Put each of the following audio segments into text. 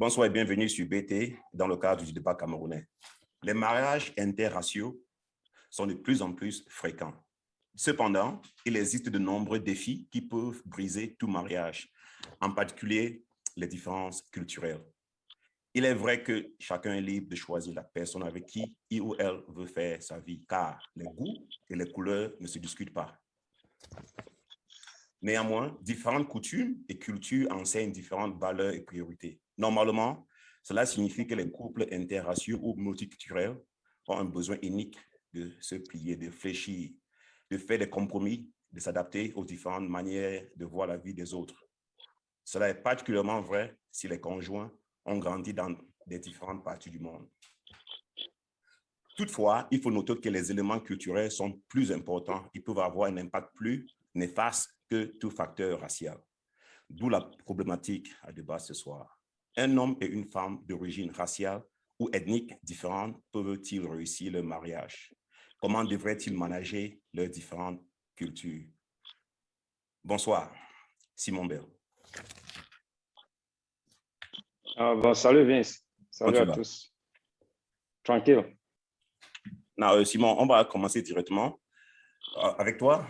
Bonsoir et bienvenue sur BT dans le cadre du débat camerounais. Les mariages interraciaux sont de plus en plus fréquents. Cependant, il existe de nombreux défis qui peuvent briser tout mariage, en particulier les différences culturelles. Il est vrai que chacun est libre de choisir la personne avec qui il ou elle veut faire sa vie, car les goûts et les couleurs ne se discutent pas. Néanmoins, différentes coutumes et cultures enseignent différentes valeurs et priorités. Normalement, cela signifie que les couples interraciaux ou multiculturels ont un besoin unique de se plier, de fléchir, de faire des compromis, de s'adapter aux différentes manières de voir la vie des autres. Cela est particulièrement vrai si les conjoints ont grandi dans des différentes parties du monde. Toutefois, il faut noter que les éléments culturels sont plus importants. Ils peuvent avoir un impact plus néfaste que tout facteur racial. D'où la problématique à débat ce soir. Un homme et une femme d'origine raciale ou ethnique différente peuvent-ils réussir leur mariage? Comment devraient-ils manager leurs différentes cultures? Bonsoir, Simon Bell. Salut Vince, salut à tous. Tranquille. Non, Simon, on va commencer directement avec toi.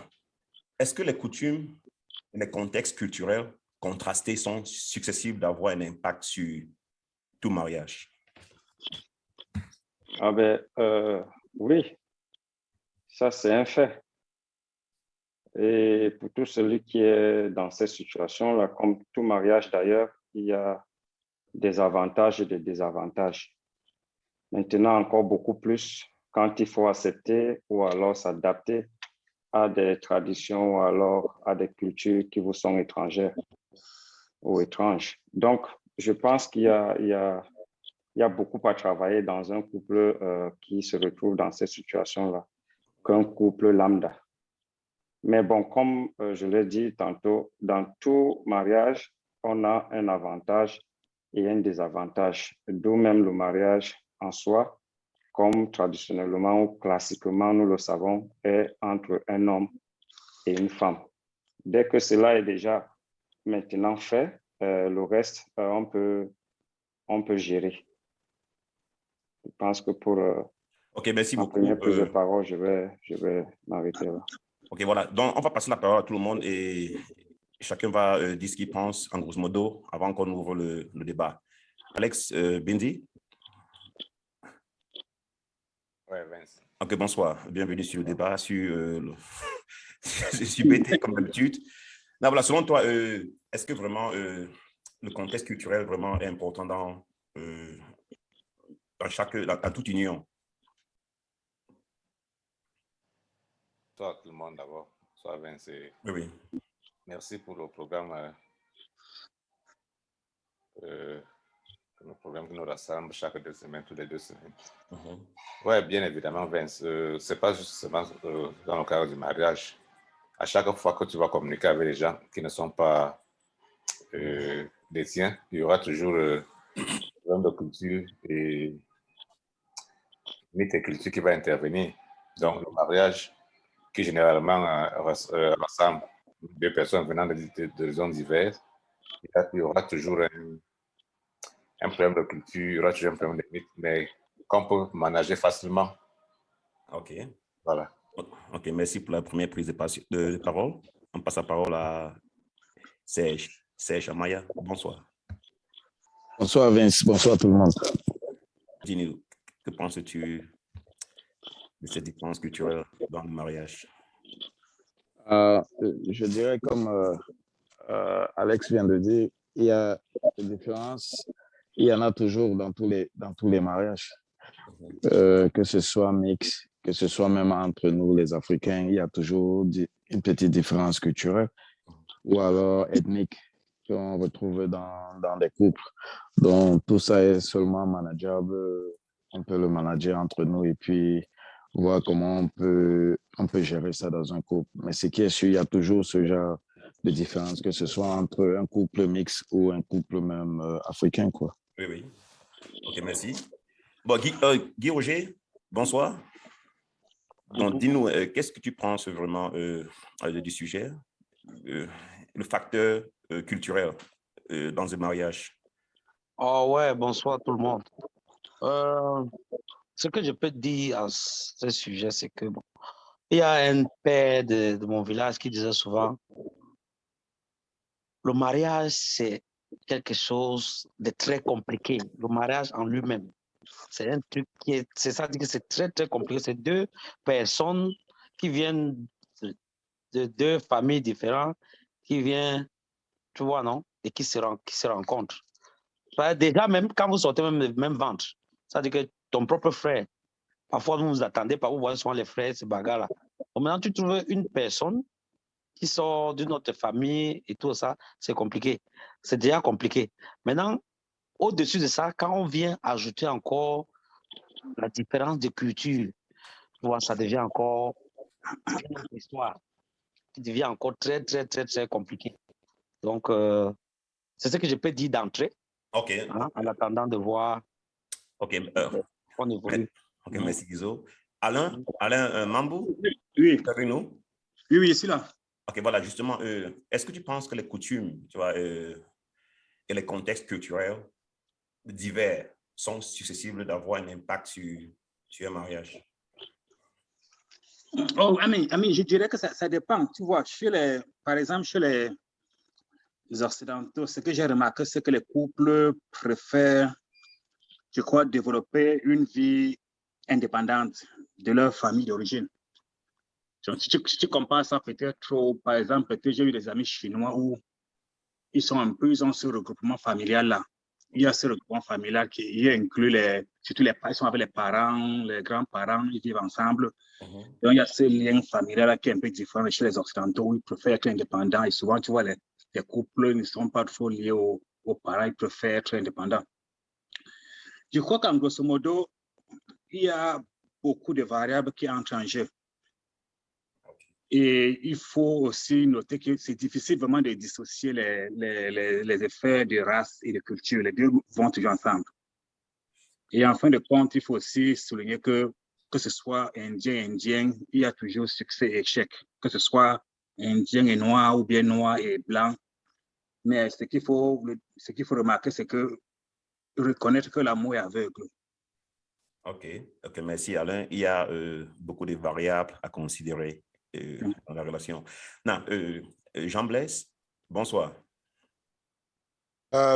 Est-ce que les coutumes et les contextes culturels contrastés sont susceptibles d'avoir un impact sur tout mariage? Oui, ça c'est un fait. Et pour tout celui qui est dans cette situation-là, comme tout mariage d'ailleurs, il y a des avantages et des désavantages. Maintenant, encore beaucoup plus quand il faut accepter ou alors s'adapter à des traditions ou alors à des cultures qui vous sont étrangères ou étranges. Donc, je pense qu'il y a beaucoup à travailler dans un couple qui se retrouve dans cette situation-là qu'un couple lambda. Mais bon, comme je l'ai dit tantôt, dans tout mariage, on a un avantage et un désavantage, d'où même le mariage en soi, comme traditionnellement ou classiquement nous le savons, est entre un homme et une femme. Dès que cela est déjà maintenant fait, le reste, on peut gérer. Je pense que pour merci ma beaucoup. première prise de parole, je vais m'arrêter là. OK, voilà. Donc, on va passer la parole à tout le monde et chacun va dire ce qu'il pense, en grosso modo, avant qu'on ouvre le débat. Alex Bindi? Oui, Vince. OK, bonsoir. Bienvenue sur le débat, sur BT, comme d'habitude. Voilà, selon toi, est-ce que vraiment le contexte culturel vraiment est important dans toute union? Toi, tout le monde d'abord. Soit Vince. Oui. Merci pour le programme. Le programme qui nous rassemble chaque 2 semaines, toutes les 2 semaines. Oui, bien évidemment, Vince. Ce n'est pas juste seulement dans le cadre du mariage. À chaque fois que tu vas communiquer avec les gens qui ne sont pas des tiens, il y aura toujours un problème de culture et mythe et culture qui va intervenir. Donc, le mariage qui généralement rassemble 2 personnes venant de zones diverses, il y aura toujours un problème de culture, il y aura toujours un problème de mythe, mais qu'on peut manager facilement. OK. Voilà. OK, merci pour la première prise de parole. On passe la parole à Serge Amaya. Bonsoir. Bonsoir Vince, bonsoir tout le monde. Dis-nous, que penses-tu de cette différence culturelle dans le mariage? Je dirais comme Alex vient de dire, il y a des différences, il y en a toujours dans tous les mariages, que ce soit mix, que ce soit même entre nous les Africains, il y a toujours une petite différence culturelle ou alors ethnique qu'on retrouve dans des couples. Donc tout ça est seulement manageable, on peut le manager entre nous et puis voir comment on peut gérer ça dans un couple. Mais ce qui est sûr, il y a toujours ce genre de différence, que ce soit entre un couple mixte ou un couple même africain, quoi. Oui. OK, merci. Bon, Guy Roger, bonsoir. Donc, dis-nous, qu'est-ce que tu penses vraiment du sujet, le facteur culturel dans un mariage? Oh ouais, bonsoir tout le monde. Ce que je peux dire à ce sujet, c'est que bon, il y a un père de mon village qui disait souvent, le mariage, c'est quelque chose de très compliqué. Le mariage en lui-même, c'est un truc c'est ça, dit que c'est très, très compliqué. C'est deux personnes qui viennent de deux familles différentes, qui viennent, tu vois, non? Et qui se rencontrent. Déjà, même quand vous sortez même le même ventre, ça veut dire que ton propre frère, parfois vous ne vous attendez pas, vous voyez souvent les frères, ces bagarres-là. Donc maintenant, tu trouves une personne qui sort d'une autre famille et tout ça, c'est compliqué. C'est déjà compliqué. Maintenant, au-dessus de ça, quand on vient ajouter encore la différence de culture, tu vois, ça devient encore une autre histoire qui devient encore très, très, très, très compliqué. Donc, c'est ce que je peux dire d'entrée, OK. hein, en attendant de voir OK. on évolue. OK, merci Guizo. Alain Mambou, Oui, tu es avec nous? oui, ici là. OK, voilà, justement, est-ce que tu penses que les coutumes, tu vois, et les contextes culturels divers sont susceptibles d'avoir un impact sur un mariage? Oh, Ami, je dirais que ça dépend. Tu vois, par exemple, chez les Occidentaux, ce que j'ai remarqué, c'est que les couples préfèrent, je crois, développer une vie indépendante de leur famille d'origine. Si tu compares ça peut-être, par exemple, peut-être j'ai eu des amis chinois où ils ont ce regroupement familial là. Il y a ce regroupement familial qui inclut surtout ils sont avec les parents, les grands-parents, ils vivent ensemble. Donc, il y a ce lien familial là qui est un peu différent chez les Occidentaux où ils préfèrent être indépendants et souvent, tu vois, les couples ne sont pas trop liés aux parents, ils préfèrent être indépendants. Je crois qu'en grosso modo, il y a beaucoup de variables qui entrent en jeu. Et il faut aussi noter que c'est difficile vraiment de dissocier les effets de race et de culture. Les deux vont toujours ensemble. Et en fin de compte, il faut aussi souligner que ce soit indien, il y a toujours succès et échec. Que ce soit indien et noir ou bien noir et blanc. Mais ce qu'il faut remarquer, c'est que reconnaître que l'amour est aveugle. OK, merci Alain. Il y a beaucoup de variables à considérer dans la relation. Non, Jean-Blaise, bonsoir.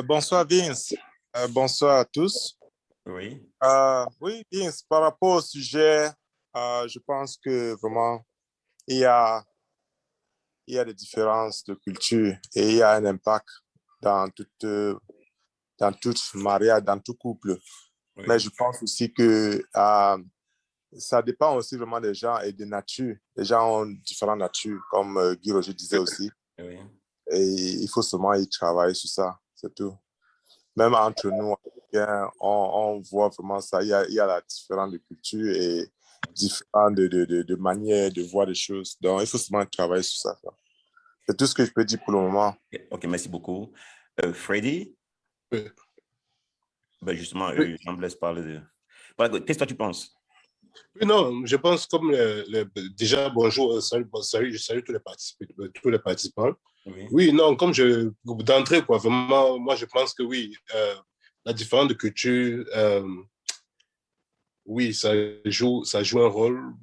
Bonsoir Vince, bonsoir à tous. Oui. Oui, Vince, par rapport au sujet, je pense que vraiment, il y a des différences de culture et il y a un impact dans tout mariage, dans tout couple. Oui. Mais je pense aussi que ça dépend aussi vraiment des gens et de nature. Les gens ont différentes natures, comme Guy Roger disait aussi. Oui. Et il faut seulement y travailler sur ça, c'est tout. Même entre nous, on voit vraiment ça. Il y a la différence de culture et différentes de manières de voir les choses. Donc, il faut seulement travailler sur ça. C'est tout ce que je peux dire pour le moment. OK, merci beaucoup. Freddy? Oui. Ben justement, Jean-Blaise parle de... Qu'est-ce que tu penses? Oui, non, je pense comme déjà, bonjour, salut, je salue tous les participants. Oui, non, comme d'entrée, quoi, vraiment, moi, je pense que oui, la différence de culture, oui, ça joue un rôle,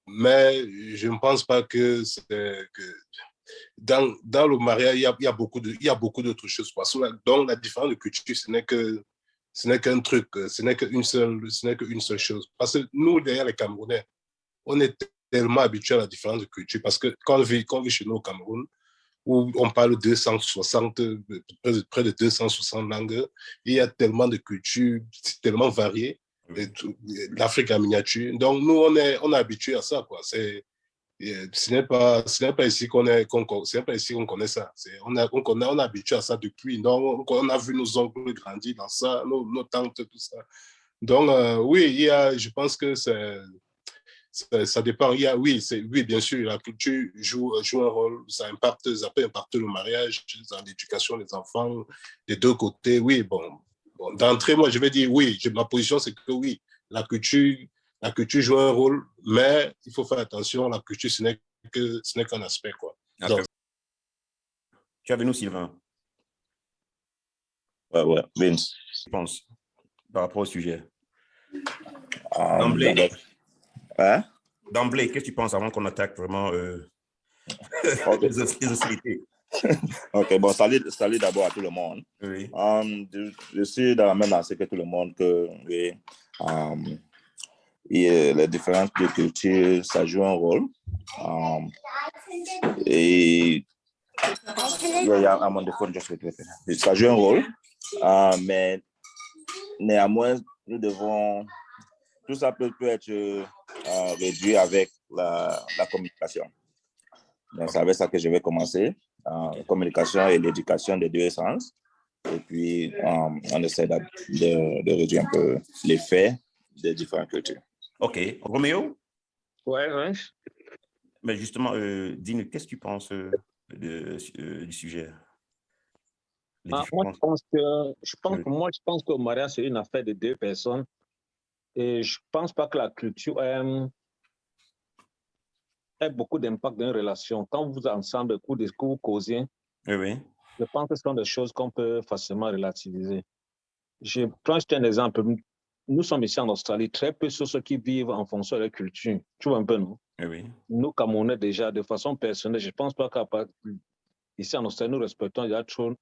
mais je ne pense pas que dans le mariage, il y a beaucoup d'autres choses, quoi. Donc, la différence de culture, ce n'est qu'un truc, ce n'est qu'une seule chose. Parce que nous, derrière les Camerounais, on est tellement habitués à la différence de culture. Parce que quand on vit chez nous au Cameroun, où on parle près de 260 langues, il y a tellement de cultures, tellement variées, l'Afrique en miniature. Donc, nous, on est habitués à ça, quoi. Ce n'est pas ici qu'on connaît ça. On est habitué à ça depuis. Donc, on a vu nos oncles grandir dans ça, nos tantes, tout ça. Donc, oui, je pense que ça dépend. Oui, bien sûr, la culture joue un rôle. Ça peut impacter le mariage, l'éducation des enfants, des deux côtés. Oui, bon d'entrée, moi, je vais dire oui. Ma position, c'est que oui, la culture joue un rôle, mais il faut faire attention. La culture, ce n'est qu'un aspect, quoi. Okay. Tu es avec nous, Sylvain. Ouais, Vince. Je pense, par rapport au sujet. D'abord. Hein? D'emblée, qu'est-ce que tu penses avant qu'on attaque vraiment Ok. les hostilités? Ok, bon, salut d'abord à tout le monde. Oui. Je suis dans la même lancée que tout le monde que oui, et les différentes cultures, ça joue un rôle. Et il y a mon téléphone, ça joue un rôle, mais néanmoins, nous devons, tout ça peut être réduit avec la communication. Donc, c'est avec ça que je vais commencer. La communication et l'éducation des deux sens. Et puis, on essaie de réduire un peu l'effet des différentes cultures. OK. Roméo? Ouais. Mais justement, dis-nous, qu'est-ce que tu penses du sujet? Moi, je pense que le mariage, c'est une affaire de deux personnes. Et je ne pense pas que la culture ait beaucoup d'impact dans une relation. Quand vous êtes ensemble, que vous causez, oui. Je pense que ce sont des choses qu'on peut facilement relativiser. Je prends juste un exemple. Nous sommes ici en Australie, très peu sur ceux qui vivent en fonction de leur culture. Tu vois un peu, non? Oui. Nous, Camerounais, déjà, de façon personnelle, je ne pense pas qu'ici en Australie, nous respectons déjà trop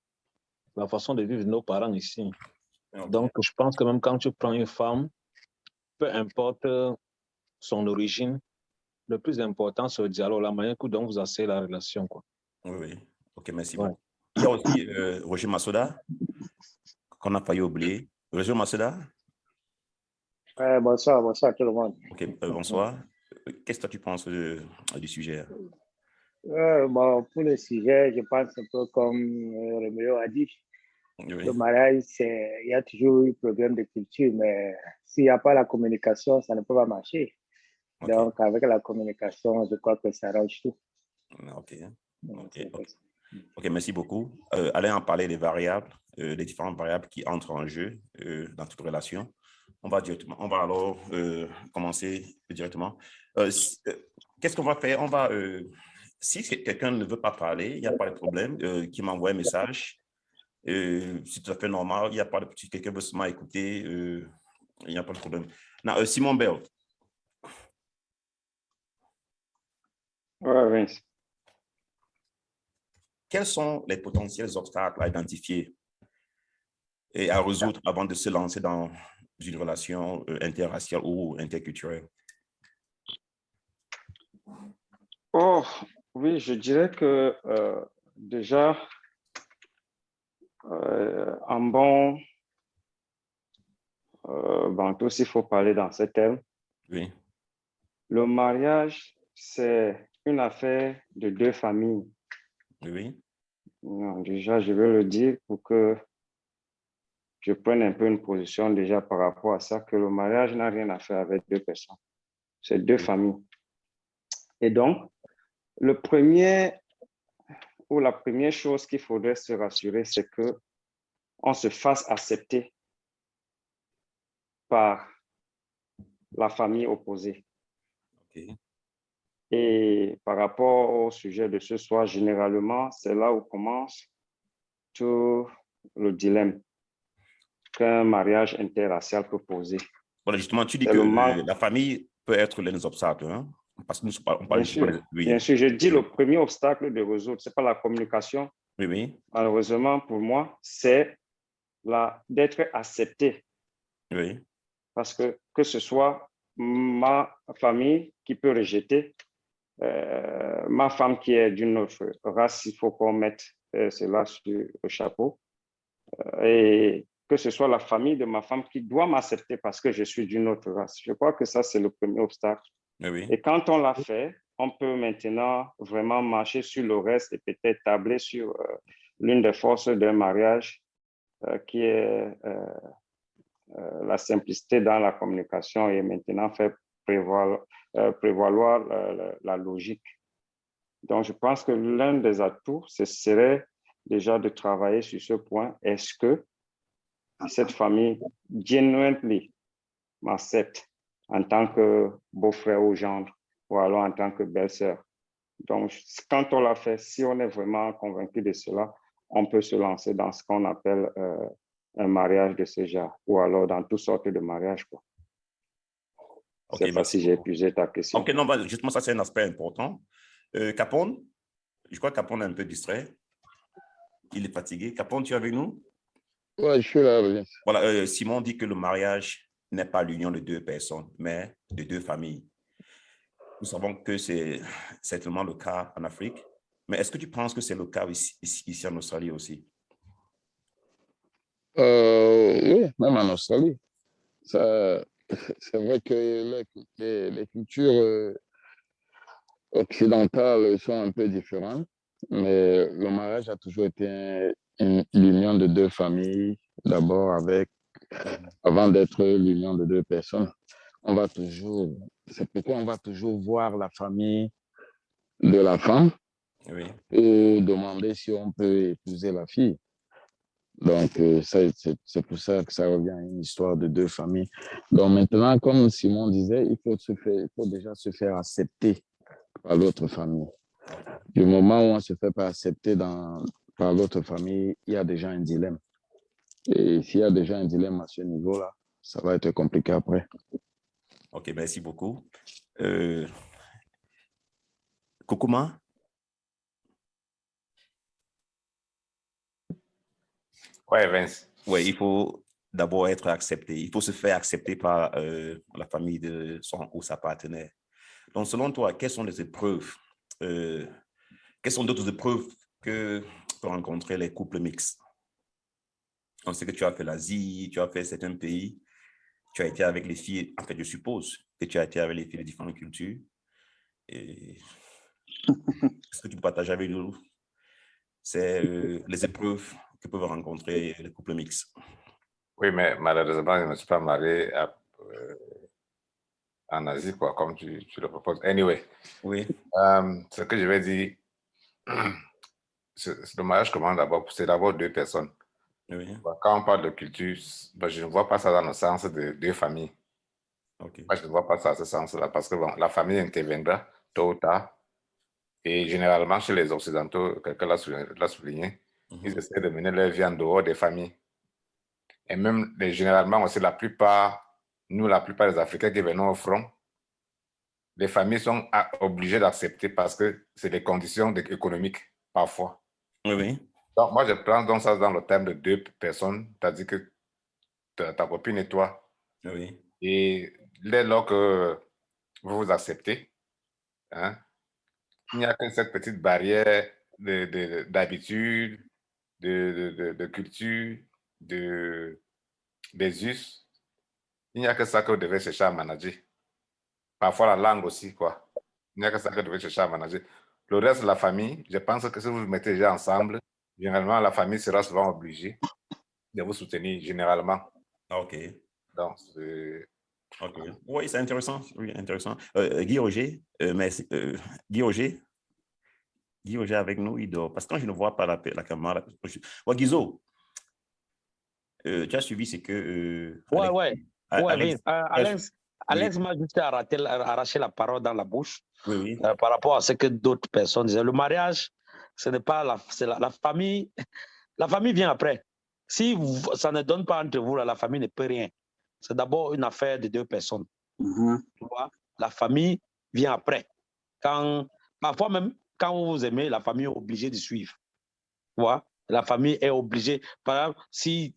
la façon de vivre de nos parents ici. Okay. Donc, je pense que même quand tu prends une femme, peu importe son origine, le plus important, c'est le dialogue, la manière dont vous asseyez la relation, quoi. Oui. OK, merci beaucoup. Il y a aussi Roger Massoda, qu'on a failli oublier. Roger Massoda? Bonsoir tout le monde. OK, bonsoir. Qu'est-ce que tu penses du sujet? Bon, pour le sujet, je pense un peu comme Roméo a dit. Oui. Le mariage, il y a toujours eu problème de culture, mais s'il n'y a pas la communication, ça ne peut pas marcher. Okay. Donc, avec la communication, je crois que ça arrange tout. OK, merci beaucoup. Allez en parler des variables, des différentes variables qui entrent en jeu dans toute relation. On va alors commencer directement. Qu'est-ce qu'on va faire? Si quelqu'un ne veut pas parler, il n'y a pas de problème, qui m'envoie un message. C'est tout à fait normal. Il n'y a pas de si quelqu'un veut seulement écouter, il n'y a pas de problème. Non, Simon Bell. Oui. Quels sont les potentiels obstacles à identifier et à résoudre avant de se lancer dans une relation interraciale ou interculturelle? Oh, oui, je dirais que déjà, en bon bantou, s'il faut parler dans ce thème, oui. Le mariage, c'est une affaire de deux familles. Oui. Non, déjà, je veux le dire pour que je prenne un peu une position déjà par rapport à ça, que le mariage n'a rien à faire avec deux personnes. C'est deux familles. Et donc, la première chose qu'il faudrait se rassurer, c'est qu'on se fasse accepter par la famille opposée. Okay. Et par rapport au sujet de ce soir, généralement, c'est là où commence tout le dilemme qu'un mariage interracial peut poser. Voilà, justement, tu dis que la famille peut être l'un des obstacles, hein? Parce que nous, on parle bien sûr, je dis le premier obstacle de résoudre, ce n'est pas la communication. Oui. Malheureusement, pour moi, c'est d'être accepté. Oui. Parce que ce soit ma famille qui peut rejeter, ma femme qui est d'une autre race, il faut qu'on mette cela sur le chapeau. Et que ce soit la famille de ma femme qui doit m'accepter parce que je suis d'une autre race. Je crois que ça, c'est le premier obstacle. Oui. Et quand on l'a fait, on peut maintenant vraiment marcher sur le reste et peut-être tabler sur l'une des forces d'un mariage qui est la simplicité dans la communication et maintenant faire prévaloir la logique. Donc, je pense que l'un des atouts, ce serait déjà de travailler sur ce point. Est-ce que cette famille genuinely m'accepte en tant que beau-frère ou gendre ou alors en tant que belle-sœur? Donc, quand on l'a fait, si on est vraiment convaincu de cela, on peut se lancer dans ce qu'on appelle un mariage de ce genre, ou alors dans toutes sortes de mariages, quoi. Ok, Je ne sais pas si j'ai épuisé ta question. Ok, non, justement, ça, c'est un aspect important. Capone, je crois que Capone est un peu distrait. Il est fatigué. Capone, tu es avec nous? Oui, je suis là. Oui. Voilà, Simon dit que le mariage n'est pas l'union de deux personnes, mais de deux familles. Nous savons que c'est certainement le cas en Afrique, mais est-ce que tu penses que c'est le cas ici en Australie aussi? Oui, même en Australie. C'est vrai que les cultures occidentales sont un peu différentes, mais le mariage a toujours été l'union de deux familles, d'abord avant d'être l'union de deux personnes. C'est pourquoi on va toujours voir la famille de la femme et demander si on peut épouser la fille. Donc, c'est pour ça que ça revient à une histoire de deux familles. Donc, maintenant, comme Simon disait, il faut déjà se faire accepter par l'autre famille. Du moment où on ne se fait pas accepter par l'autre famille, il y a déjà un dilemme. Et s'il y a déjà un dilemme à ce niveau-là, ça va être compliqué après. OK, merci beaucoup. Koukouma? Oui, Vince. Oui, il faut d'abord être accepté. Il faut se faire accepter par la famille de son ou sa partenaire. Donc, selon toi, quelles sont les épreuves, quelles sont d'autres épreuves que peuvent rencontrer les couples mixtes? On sait que tu as fait l'Asie, tu as fait certains pays, tu as été avec les filles, en fait, je suppose que tu as été avec les filles de différentes cultures. Est-ce que tu peux partager avec nous les épreuves que peuvent rencontrer les couples mixtes? Oui, mais malheureusement, je ne me suis pas marié en Asie, quoi, comme tu le proposes. Anyway, oui. Ce que je vais dire, le mariage commence d'abord, c'est d'abord deux personnes. Oui. Quand on parle de culture, je ne vois pas ça dans le sens de deux familles. Okay. Moi, je ne vois pas ça dans ce sens-là, parce que bon, la famille interviendra tôt ou tard. Et généralement, chez les Occidentaux, quelqu'un l'a souligné, ils essaient de mener leur vie en dehors des familles. Et même, généralement aussi, la plupart des Africains qui venons au front, les familles sont obligées d'accepter parce que c'est des conditions économiques, parfois. Oui, oui. Donc, moi, je prends donc ça dans le thème de deux personnes, c'est-à-dire que ta copine et toi. Oui. Et dès lors que vous vous acceptez, hein, il n'y a que cette petite barrière d'habitude, de culture, des us. Il n'y a que ça que vous devez chercher à manager. Parfois la langue aussi, quoi. Il n'y a que ça que vous devez chercher à manager. Le reste de la famille, je pense que si vous vous mettez déjà ensemble, généralement, la famille sera souvent obligée de vous soutenir, généralement. OK. Donc, c'est... OK. Oui, c'est intéressant. Oui, intéressant. Guy Auger, Guy Auger avec nous, il dort. Parce que quand je ne vois pas la caméra... Guizo, tu as suivi ce que... Alex m'a juste arraché la parole dans la bouche. Oui, oui. Par rapport à ce que d'autres personnes disaient. Le mariage, ce n'est pas la famille. La famille vient après. Si ça ne donne pas entre vous, la famille ne peut rien. C'est d'abord une affaire de deux personnes. Tu vois? La famille vient après. Parfois même, quand vous vous aimez, la famille est obligée de suivre. Tu vois? La famille est obligée. Par exemple, si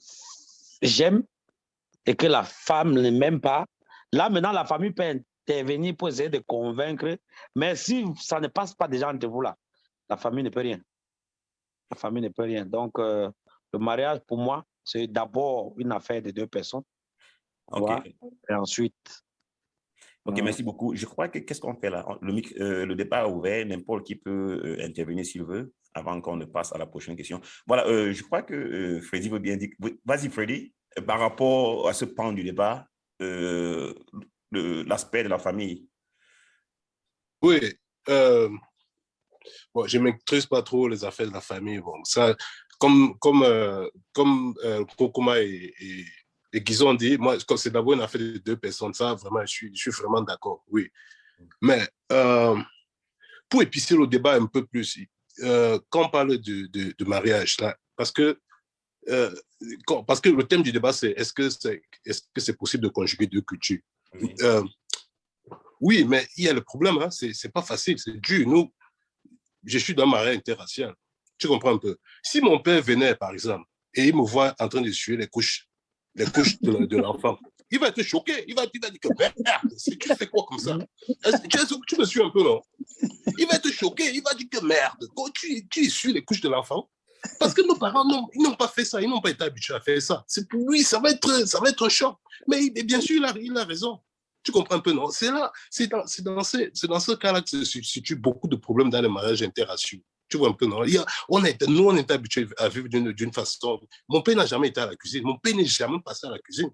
j'aime et que la femme ne m'aime pas, là maintenant, la famille peut intervenir pour essayer de convaincre. Mais si ça ne passe pas déjà entre vous là, la famille ne peut rien. La famille ne peut rien. Donc, le mariage, pour moi, c'est d'abord une affaire de deux personnes. OK. Et ensuite... OK, merci beaucoup. Je crois que qu'est-ce qu'on fait là? Le débat est ouvert, n'importe qui peut intervenir s'il veut, avant qu'on ne passe à la prochaine question. Voilà, je crois que Freddy veut bien dire... Vas-y, Freddy, par rapport à ce pan du débat, l'aspect de la famille. Oui, bon, je ne maîtrise pas trop les affaires de la famille. Bon, ça, comme Kokoma et Guizot ont dit, moi, c'est d'abord une affaire de deux personnes. Ça, vraiment, je suis vraiment d'accord, oui. Mais pour épicer le débat un peu plus, quand on parle de mariage, là, parce que Parce que le thème du débat, c'est est-ce que c'est possible de conjuguer deux cultures? Oui. Oui, mais il y a le problème, hein, c'est pas facile, c'est dur. Nous, je suis dans un mariage interracial. Tu comprends un peu? Si mon père venait, par exemple, et il me voit en train de suer les couches de l'enfant, il va être choqué. Il va dire que merde, tu fais quoi comme ça? Tu me suis un peu, non? Il va être choqué. Il va dire que merde, tu suis les couches de l'enfant. Parce que nos parents, ils n'ont pas fait ça. Ils n'ont pas été habitués à faire ça. C'est pour lui, ça va être un choc. Mais bien sûr, il a raison. Tu comprends un peu, non? C'est dans ce cas-là que se situent beaucoup de problèmes dans les mariages interraciaux. Tu vois un peu, non? On est habitués à vivre d'une façon. Mon père n'a jamais été à la cuisine. Mon père n'est jamais passé à la cuisine.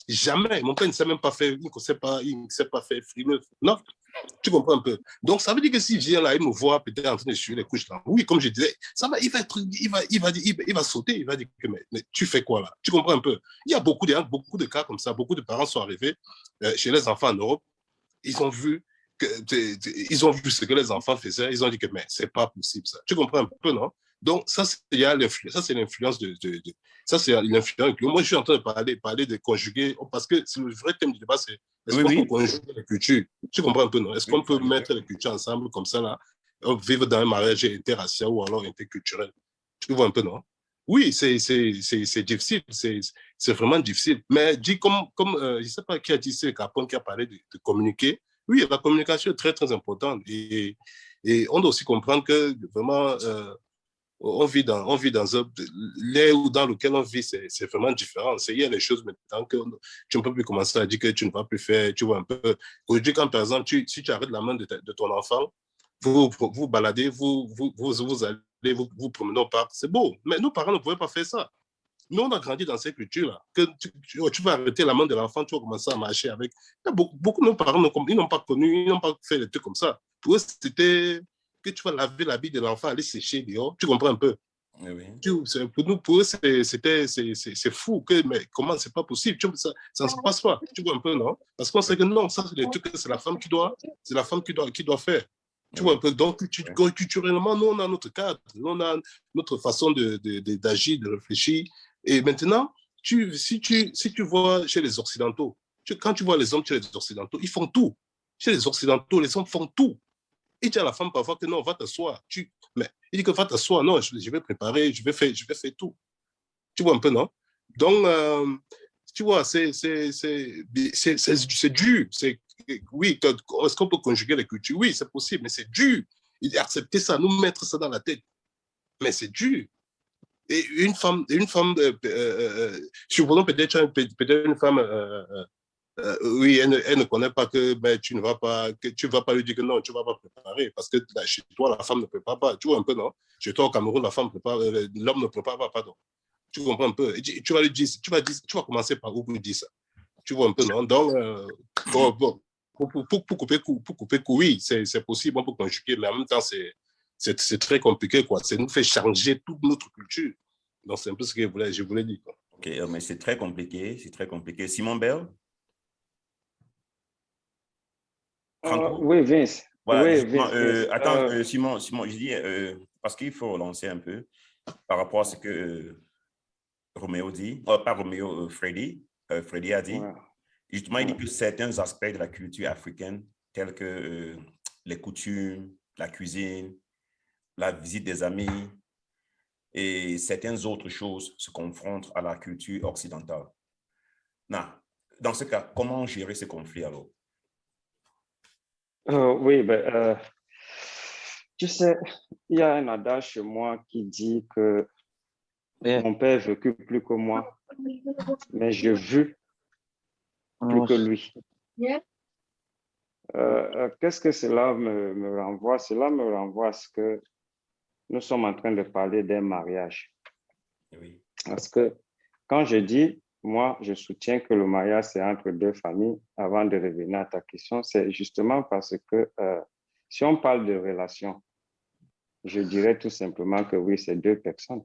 Jamais. Mon père ne sait même pas faire, il ne sait pas faire frimer. Non, tu comprends un peu. Donc, ça veut dire que s'il vient là, il me voit peut-être en train de suivre les couches là. Oui, comme je disais, ça va, il va sauter, il va dire que mais tu fais quoi là? Tu comprends un peu? Il y a beaucoup de cas comme ça. Beaucoup de parents sont arrivés chez les enfants en Europe. Ils ont vu ce que les enfants faisaient. Ils ont dit que mais c'est pas possible ça. Tu comprends un peu, non? Donc, ça, c'est l'influence ça, c'est l'influence. Moi, je suis en train de parler de conjuguer, parce que le vrai thème du débat, c'est est-ce qu'on peut conjuguer les cultures? Tu comprends un peu, non? Est-ce qu'on peut mettre les cultures ensemble comme ça, là, vivre dans un mariage interracial ou alors interculturel? Tu vois un peu, non? Oui, c'est difficile, c'est vraiment difficile. Mais dit comme je ne sais pas qui a dit, c'est Capone qui a parlé de communiquer. Oui, la communication est très, très importante. Et on doit aussi comprendre que vraiment, on vit dans l'air dans lequel on vit, c'est vraiment différent. Il y a des choses maintenant que tu ne peux plus commencer à dire que tu ne vas plus faire, tu vois un peu. Aujourd'hui, quand par exemple, si tu arrêtes la main de ton enfant, vous baladez, vous allez, vous promenez au parc, c'est beau. Mais nos parents ne pouvaient pas faire ça. Nous, on a grandi dans cette culture-là. Que tu vas arrêter la main de l'enfant, tu vas commencer à marcher avec. Beaucoup de nos parents, ils n'ont pas connu, ils n'ont pas fait des trucs comme ça. Pour eux, c'était que tu vas laver l'habit de l'enfant, aller sécher dehors. Tu comprends un peu? Oui. Pour eux, c'est fou. Mais comment c'est pas possible? Ça ne se passe pas. Tu vois un peu, non? Parce qu'on sait que non, ça, c'est des trucs que c'est la femme qui doit faire. Tu vois un peu, donc culturellement, nous, on a notre cadre, nous, on a notre façon d'agir, de réfléchir. Et maintenant, si tu vois chez les Occidentaux, quand tu vois les hommes chez les Occidentaux, ils font tout. Chez les Occidentaux, les hommes font tout. Et tu as la femme parfois que non, va t'asseoir. Mais il dit que va t'asseoir, non, je vais préparer, je vais faire tout. Tu vois un peu, non? Donc, tu vois, c'est dur. Oui, est-ce qu'on peut conjuguer les cultures? Oui, c'est possible, mais c'est dur. Accepter ça, nous mettre ça dans la tête. Mais c'est dur. Et une femme supposons peut-être une femme, oui, elle ne connaît pas que tu ne vas pas, que tu vas pas lui dire que non, tu ne vas pas préparer, parce que là, chez toi, la femme ne prépare pas. Tu vois un peu, non? Chez toi, au Cameroun, l'homme ne prépare pas, pardon. Tu comprends un peu? Tu vas lui dire, tu vas commencer par où pour lui dire ça. Tu vois un peu, non? Donc, pour couper court, oui, c'est possible, on peut conjuguer, mais en même temps, c'est très compliqué, quoi. Ça nous fait changer toute notre culture. Donc, c'est un peu ce que je voulais dire, quoi. OK, mais c'est très compliqué, Simon Bell? Oui, Vince. Voilà, oui, Vince. Attends, Simon, je dis, parce qu'il faut relancer un peu par rapport à ce que Roméo dit, pas Roméo, Freddy a dit. Ouais. Justement, il dit que certains aspects de la culture africaine, tels que les coutumes, la cuisine, la visite des amis et certaines autres choses se confrontent à la culture occidentale. Non. Dans ce cas, comment gérer ce conflit alors? Oui, tu sais, il y a un adage chez moi qui dit que mon père ne vécut plus que moi, mais je vis plus que lui. Qu'est-ce que cela me renvoie? Cela me renvoie à ce que nous sommes en train de parler d'un mariage. Oui. Parce que quand je dis, moi, je soutiens que le mariage, c'est entre deux familles, avant de revenir à ta question, c'est justement parce que si on parle de relation, je dirais tout simplement que oui, c'est deux personnes.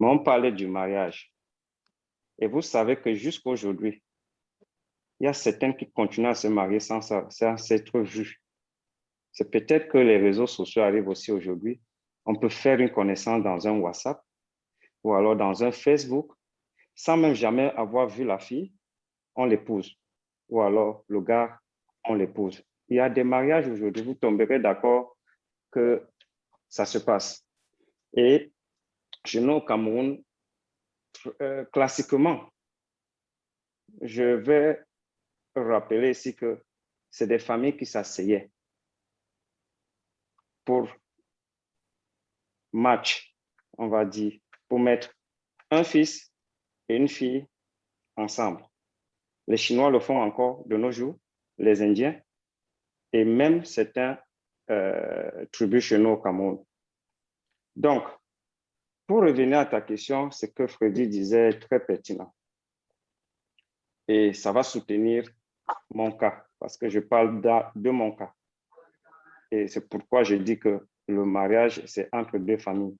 Mais on parlait du mariage. Et vous savez que jusqu'à aujourd'hui, il y a certains qui continuent à se marier sans s'être vus. C'est peut-être que les réseaux sociaux arrivent aussi aujourd'hui. On peut faire une connaissance dans un WhatsApp, ou alors dans un Facebook, sans même jamais avoir vu la fille, on l'épouse. Ou alors le gars, on l'épouse. Il y a des mariages aujourd'hui, vous tomberez d'accord que ça se passe. Et chez nous au Cameroun, classiquement, je vais rappeler ici que c'est des familles qui s'asseyaient pour match, on va dire, pour mettre un fils et une fille ensemble. Les Chinois le font encore de nos jours, les Indiens, et même certains tribus chez nous au Cameroun. Donc, pour revenir à ta question, ce que Freddy disait est très pertinent. Et ça va soutenir mon cas, parce que je parle de mon cas. Et c'est pourquoi je dis que le mariage, c'est entre deux familles.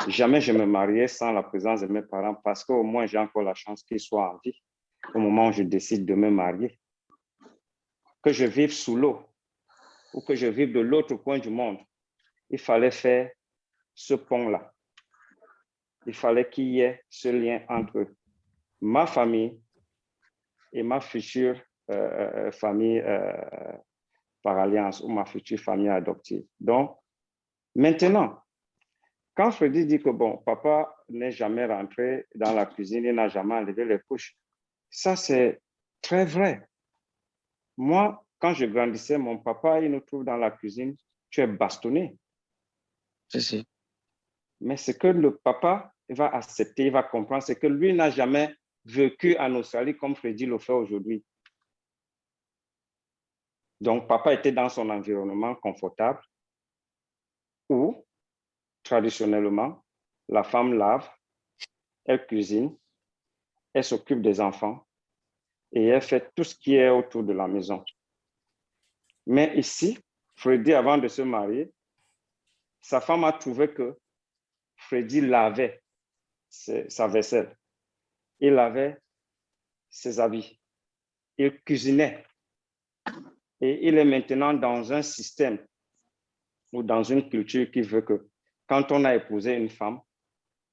Jamais je me mariais sans la présence de mes parents, parce qu'au moins j'ai encore la chance qu'ils soient en vie au moment où je décide de me marier. Que je vive sous l'eau ou que je vive de l'autre coin du monde, il fallait faire ce pont-là. Il fallait qu'il y ait ce lien entre ma famille et ma future famille par alliance ou ma future famille adoptive. Donc, maintenant, quand Freddy dit que bon, papa n'est jamais rentré dans la cuisine, il n'a jamais enlevé les couches, ça c'est très vrai. Moi, quand je grandissais, mon papa, il nous trouve dans la cuisine, tu es bastonné. Si. Mais ce que le papa va accepter, il va comprendre, c'est que lui n'a jamais vécu en Australie comme Freddy le fait aujourd'hui. Donc, papa était dans son environnement confortable où, traditionnellement, la femme lave, elle cuisine, elle s'occupe des enfants et elle fait tout ce qui est autour de la maison. Mais ici, Freddy, avant de se marier, sa femme a trouvé que Freddy lavait sa vaisselle, il lavait ses habits, il cuisinait. Et il est maintenant dans un système ou dans une culture qui veut que quand on a épousé une femme,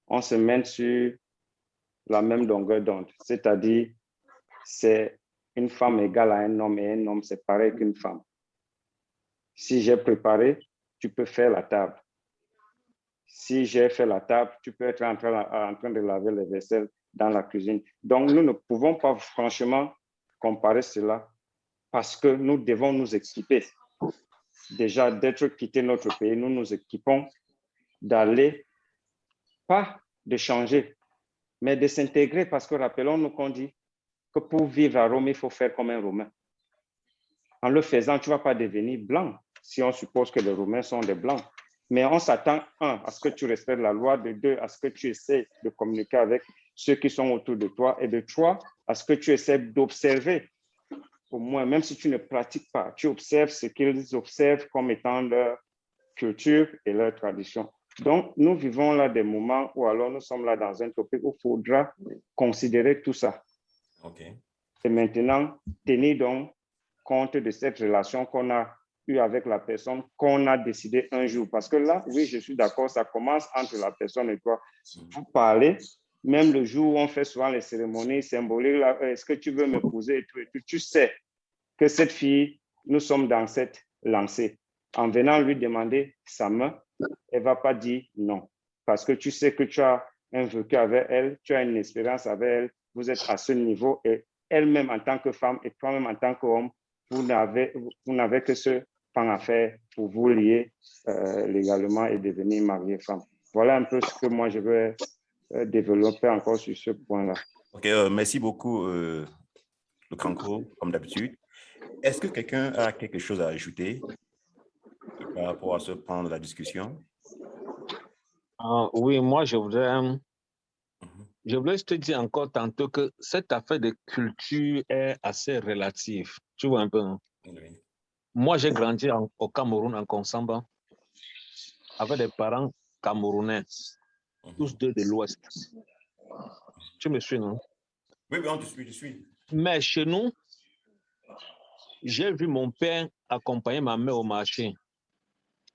on se mène sur la même longueur d'onde. C'est-à-dire, c'est une femme égale à un homme et un homme, c'est pareil qu'une femme. Si j'ai préparé, tu peux faire la table. Si j'ai fait la table, tu peux être en train de laver les vaisselles dans la cuisine. Donc, nous ne pouvons pas franchement comparer cela parce que nous devons nous équiper. Déjà, d'être quitté notre pays, nous nous équipons d'aller, pas de changer, mais de s'intégrer parce que rappelons-nous qu'on dit que pour vivre à Rome, il faut faire comme un Romain. En le faisant, tu ne vas pas devenir blanc si on suppose que les Romains sont des blancs. Mais on s'attend, un, à ce que tu respectes la loi, de deux, à ce que tu essaies de communiquer avec ceux qui sont autour de toi, et de trois, à ce que tu essaies d'observer. Au moins, même si tu ne pratiques pas, tu observes ce qu'ils observent comme étant leur culture et leur tradition. Donc, nous vivons là des moments où alors nous sommes là dans un topic où il faudra considérer tout ça. Okay. Et maintenant, tenir donc compte de cette relation qu'on a eue avec la personne qu'on a décidé un jour. Parce que là, oui, je suis d'accord, ça commence entre la personne et toi. Vous parlez, même le jour où on fait souvent les cérémonies symboliques, est-ce que tu veux m'épouser et tout, tu sais que cette fille, nous sommes dans cette lancée. En venant lui demander sa main, elle ne va pas dire non. Parce que tu sais que tu as un vécu avec elle, tu as une expérience avec elle, vous êtes à ce niveau et elle-même en tant que femme et toi-même en tant qu'homme, vous n'avez que ce pan à faire pour vous lier légalement et devenir marié femme. Voilà un peu ce que moi je veux développer encore sur ce point-là. Ok, merci beaucoup, le Cranco, comme d'habitude. Est-ce que quelqu'un a quelque chose à ajouter par rapport à ce point de la discussion? Oui, moi, je voudrais te dire encore tantôt que cette affaire de culture est assez relative. Tu vois un peu, hein? Oui. Moi, j'ai grandi au Cameroun, en Konsamba, avec des parents camerounais, tous deux de l'Ouest. Tu me suis, non? Oui, je suis. Mais chez nous, j'ai vu mon père accompagner ma mère au marché.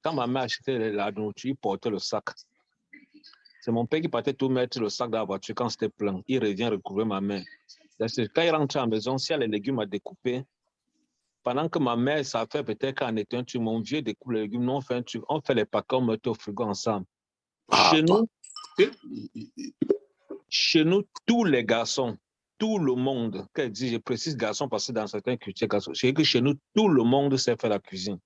Quand ma mère achetait la nourriture, il portait le sac. C'est mon père qui partait tout mettre le sac dans la voiture quand c'était plein. Il revient recouvrir ma mère. Quand il rentre à la maison, s'il y a les légumes à découper, pendant que ma mère, ça fait peut-être qu'en était un truc, mon vieux découpe les légumes, nous on fait un truc, on fait les paquets, on met au frigo ensemble. Chez nous, tous les garçons, tout le monde, quand je dis, je précise garçons parce que dans certains cultures, garçons, c'est que chez nous, tout le monde sait faire la cuisine.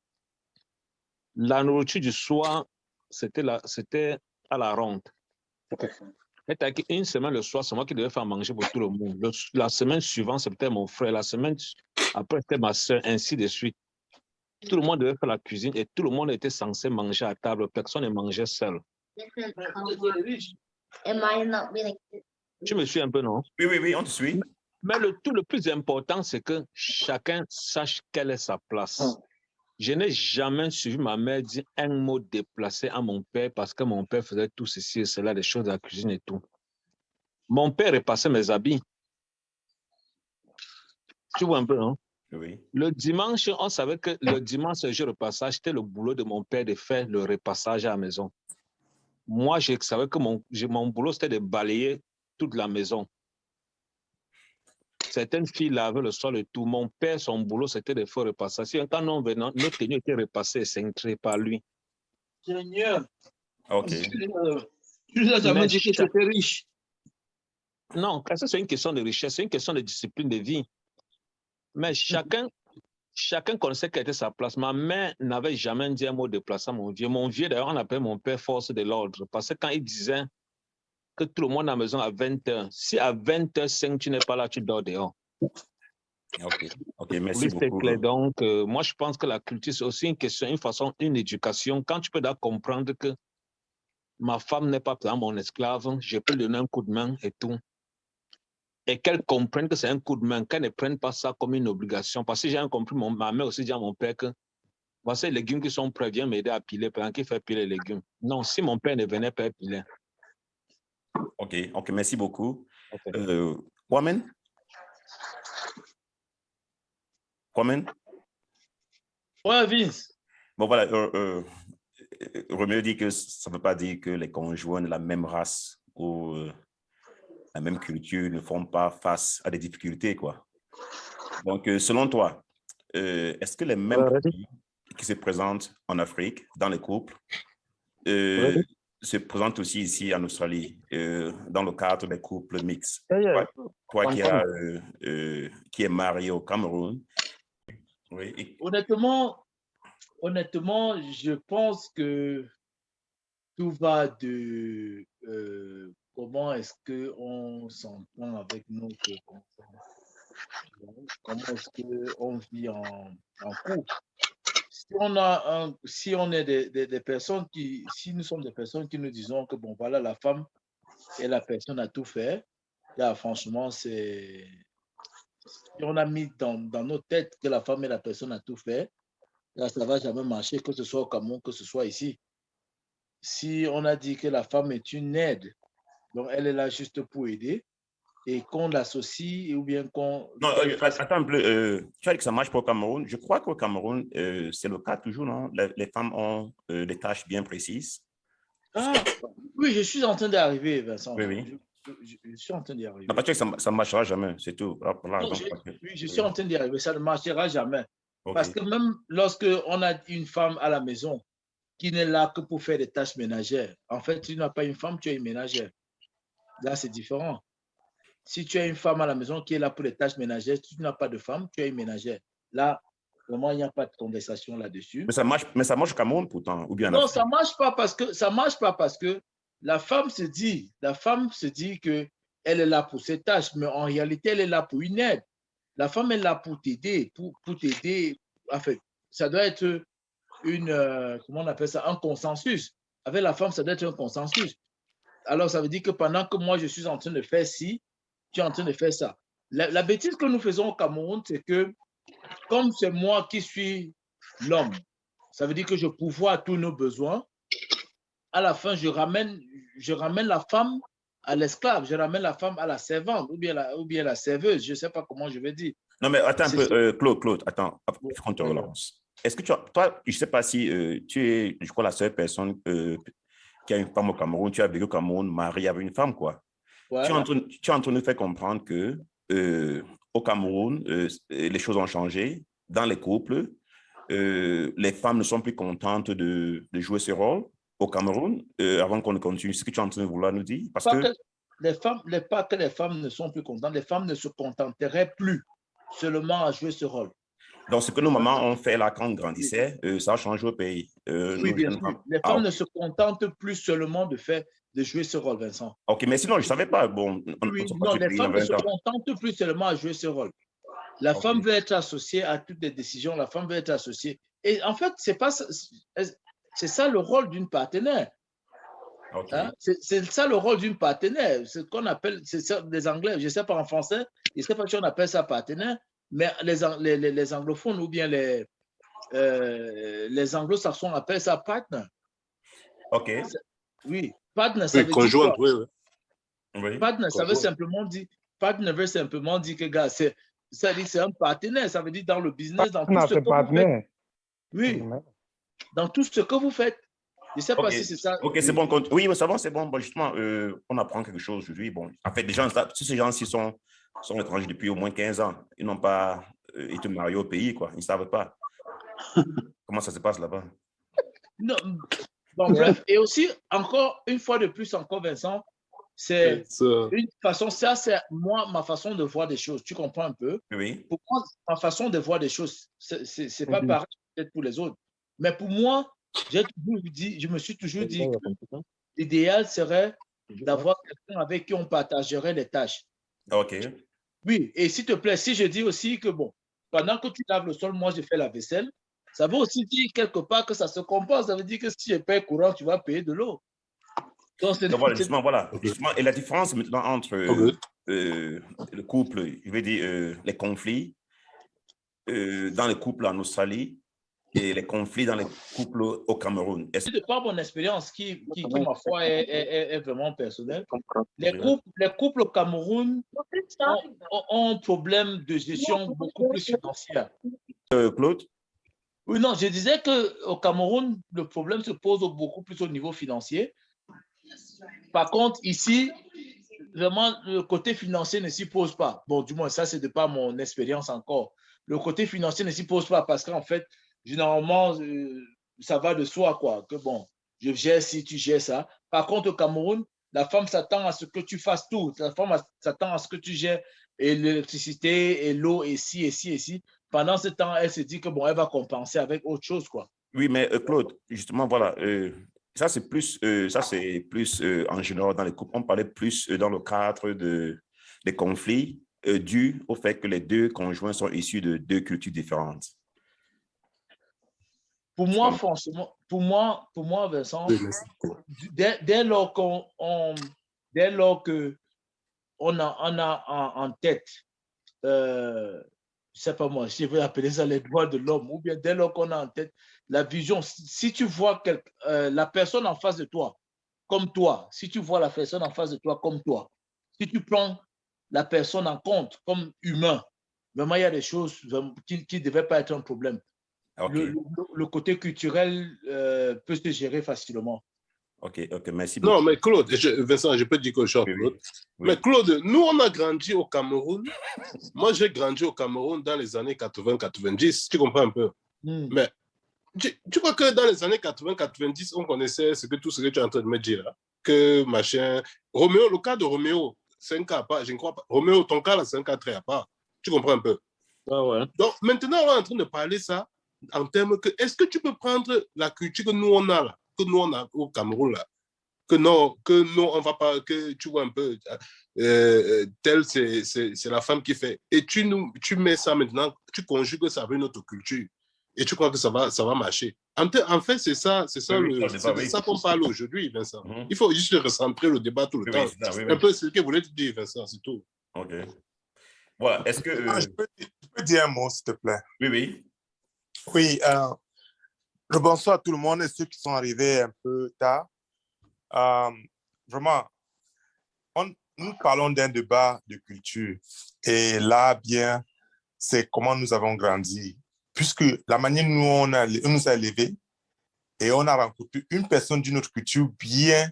La nourriture du soir, c'était à la ronde. Une semaine le soir, c'est moi qui devais faire manger pour tout le monde. La semaine suivante, c'était mon frère. La semaine après, c'était ma soeur, ainsi de suite. Tout le monde devait faire la cuisine et tout le monde était censé manger à table. Personne ne mangeait seul. Tu me suis un peu, non? Oui, on te suit. Mais tout le plus important, c'est que chacun sache quelle est sa place. Je n'ai jamais suivi ma mère dire un mot déplacé à mon père parce que mon père faisait tout ceci et cela, des choses de la cuisine et tout. Mon père repassait mes habits. Tu vois un peu, non? Oui. Le dimanche, on savait que le dimanche, le jour de repassage, c'était le boulot de mon père de faire le repassage à la maison. Moi, je savais que mon boulot, c'était de balayer toute la maison. Certaines filles lavaient le sol et tout. Mon père, son boulot, c'était de faire repasser. Quand nous venons, nos tenues étaient repassées et cintrées par lui. Seigneur. OK. Tu nous as jamais dit que tu étais riche. Non, ça, c'est une question de richesse, c'est une question de discipline de vie. Mais chacun connaissait quelle était sa place. Ma mère n'avait jamais dit un mot déplaçant à mon vieux. Mon vieux, d'ailleurs, on appelait mon père force de l'ordre. Parce que quand il disait que tout le monde à la maison à 20h. Si à 20h05, tu n'es pas là, tu dors dehors. OK, merci beaucoup. Clair. Donc, moi, je pense que la culture, c'est aussi une question, une éducation. Quand tu peux comprendre que ma femme n'est pas mon esclave, je peux lui donner un coup de main et tout. Et qu'elle comprenne que c'est un coup de main, qu'elle ne prenne pas ça comme une obligation. Parce que j'ai compris, ma mère aussi dit à mon père que voici les légumes qui sont prêts, viens m'aider à piler, pendant qu'il fait piler les légumes. Non, si mon père ne venait pas piler. OK, merci beaucoup. Okay. Kwame? Ouais, Vince. Bon, voilà. Roméo dit que ça ne veut pas dire que les conjoints de la même race ou la même culture ne font pas face à des difficultés, quoi. Donc, selon toi, est-ce que les mêmes problèmes qui se présentent en Afrique, dans les couples, se présentent aussi ici en Australie, dans le cadre des couples mixtes? Toi qui es marié au Cameroun. Oui. Honnêtement, je pense que tout va de comment est-ce qu'on s'entend avec notre enfant. Comment est-ce qu'on vit en couple. Si on est des personnes si nous sommes des personnes qui nous disons que bon voilà, la femme est la personne à tout faire, là franchement si on a mis dans nos têtes que la femme est la personne à tout faire, là ça ne va jamais marcher, que ce soit au Cameroun, que ce soit ici. Si on a dit que la femme est une aide, donc elle est là juste pour aider, et qu'on l'associe ou bien qu'on... Non, attends un peu, tu as dit que ça marche pas au Cameroun. Je crois qu'au Cameroun, c'est le cas toujours, non? Les femmes ont des tâches bien précises. Oui, je suis en train d'arriver, Vincent. Oui. Je suis en train d'y arriver. Non, parce que ça ne marchera jamais, c'est tout. Je suis en train d'y arriver, ça ne marchera jamais. Okay. Parce que même lorsqu'on a une femme à la maison qui n'est là que pour faire des tâches ménagères, en fait, tu n'as pas une femme, tu as une ménagère. Là, c'est différent. Si tu as une femme à la maison qui est là pour les tâches ménagères, tu n'as pas de femme, tu as une ménagère. Là, vraiment, il n'y a pas de conversation là-dessus. Mais ça marche au Cameroun pourtant, ou bien? Non, ça ne marche pas parce que la femme se dit qu'elle est là pour ses tâches, mais en réalité, elle est là pour une aide. La femme est là pour t'aider, pour t'aider. En fait, ça doit être comment on appelle ça, un consensus. Avec la femme, ça doit être un consensus. Alors, ça veut dire que pendant que moi, je suis en train de faire ci, tu es en train de faire ça. La bêtise que nous faisons au Cameroun, c'est que comme c'est moi qui suis l'homme, ça veut dire que je pourvois tous nos besoins. À la fin, je ramène la femme à l'esclave, je ramène la femme à la servante ou bien la serveuse. Je ne sais pas comment je vais dire. Non, mais attends un peu, Claude, attends, il faut qu'on te relance. Est-ce que toi, je ne sais pas si tu es, je crois, la seule personne qui a une femme au Cameroun, tu as vécu au Cameroun, marié avec une femme, quoi. Ouais. Tu es en train de nous faire comprendre que au Cameroun, les choses ont changé dans les couples. Les femmes ne sont plus contentes de jouer ce rôle au Cameroun. Avant qu'on ne continue, ce que tu es en train de vouloir nous dire, parce que pas que les femmes ne sont plus contentes, les femmes ne se contenteraient plus seulement à jouer ce rôle. Donc, ce que nos mamans ont fait là quand on grandissait, ça a changé au pays. Oui, bien sûr. Les femmes ne se contentent plus seulement de jouer ce rôle, Vincent. OK, mais sinon, je ne savais pas. Bon, non, les femmes ne se contentent plus seulement à jouer ce rôle. La femme veut être associée à toutes les décisions, la femme veut être associée. Et en fait, c'est ça le rôle d'une partenaire. Okay. Hein? C'est ça le rôle d'une partenaire. C'est ce qu'on appelle, c'est ça, les Anglais, je ne sais pas en français, je ne sais pas si on appelle ça partenaire, mais les anglophones ou bien les anglo-saxons appellent ça partner. OK. Oui, partner, ça veut conjoint, dire oui. Partner, ça veut simplement dire, partner veut simplement dire que, gars, c'est un partenaire, ça veut dire dans le business, dans tout ce que vous faites. Oui, dans tout ce que vous faites. Je ne sais pas si c'est ça. OK, c'est bon. Oui, ça va, c'est bon. Bon, justement, on apprend quelque chose aujourd'hui. Bon, en fait, ces gens-ci sont étrangers depuis au moins 15 ans. Ils n'ont pas été mariés au pays, quoi. Ils ne savent pas. Comment ça se passe là-bas? Non. Bon, bref. Et aussi, encore, une fois de plus, Vincent, c'est une façon, ça, c'est moi, ma façon de voir des choses. Tu comprends un peu? Oui. Pour moi, ma façon de voir des choses, c'est pas pareil peut-être pour les autres. Mais pour moi, je me suis toujours dit que l'idéal serait d'avoir quelqu'un avec qui on partagerait les tâches. OK. Oui, et s'il te plaît, si je dis aussi que, bon, pendant que tu laves le sol, moi, je fais la vaisselle, ça veut aussi dire quelque part que ça se compense. Ça veut dire que si je paye courant, tu vas payer de l'eau. Donc, voilà. Justement, et la différence maintenant entre le couple, je veux dire, les conflits dans les couples en Australie et les conflits dans les couples au Cameroun. C'est de par mon expérience qui ma foi, est vraiment personnelle. Les couples au Cameroun ont un problème de gestion beaucoup plus financière. Claude? Oui, non, je disais qu'au Cameroun, le problème se pose beaucoup plus au niveau financier. Par contre, ici, vraiment, le côté financier ne s'y pose pas. Bon, du moins, ça, c'est de par mon expérience encore. Le côté financier ne s'y pose pas parce qu'en fait, généralement, ça va de soi, quoi. Que bon, je gère ci, tu gères ça. Par contre, au Cameroun, la femme s'attend à ce que tu fasses tout. La femme s'attend à ce que tu gères l'électricité et l'eau et ci, et ci, et ci. Pendant ce temps, elle se dit que bon, elle va compenser avec autre chose, quoi. Oui, mais Claude, justement, voilà, ça c'est plus en général dans les couples. On parlait plus dans le cadre des conflits dus au fait que les deux conjoints sont issus de deux cultures différentes. Pour moi, franchement, pour moi, Vincent, dès lors qu'on a en tête, je sais pas moi, je vais appeler ça les droits de l'homme, ou bien dès lors qu'on a en tête la vision, si tu vois la personne en face de toi comme toi, si tu vois la personne en face de toi comme toi, si tu prends la personne en compte comme humain, vraiment il y a des choses qui ne devaient pas être un problème. Okay. Le côté culturel peut se gérer facilement. OK, merci beaucoup. Non, mais Claude, Vincent, je peux dire quelque chose, Claude. Oui. Mais Claude, nous, on a grandi au Cameroun. Moi, j'ai grandi au Cameroun dans les années 80-90. Tu comprends un peu? Mais tu crois que dans les années 80-90, on connaissait tout ce que tu es en train de me dire là? Que machin. Roméo, le cas de Roméo, c'est un cas à part. Je ne crois pas. Roméo, ton cas là, c'est un cas très à part. Tu comprends un peu? Ah ouais. Donc, maintenant, on est en train de parler ça en termes que, est-ce que tu peux prendre la culture que nous, on a là, que nous, on a au Cameroun là, que non, on va pas, que tu vois un peu, tel, c'est la femme qui fait. Et tu mets ça maintenant, tu conjugues ça avec notre culture. Et tu crois que ça va marcher. En fait, c'est ça qu'on parle aujourd'hui, Vincent. Il faut juste recentrer le débat tout le temps. Un peu ce que vous voulez dire, Vincent, c'est tout. OK. Voilà, est-ce que... Je peux dire un mot, s'il te plaît? Oui. Oui, bonsoir à tout le monde et ceux qui sont arrivés un peu tard. Vraiment, nous parlons d'un débat de culture. Et là, bien, c'est comment nous avons grandi. Puisque la manière dont on nous a élevés et on a rencontré une personne d'une autre culture bien,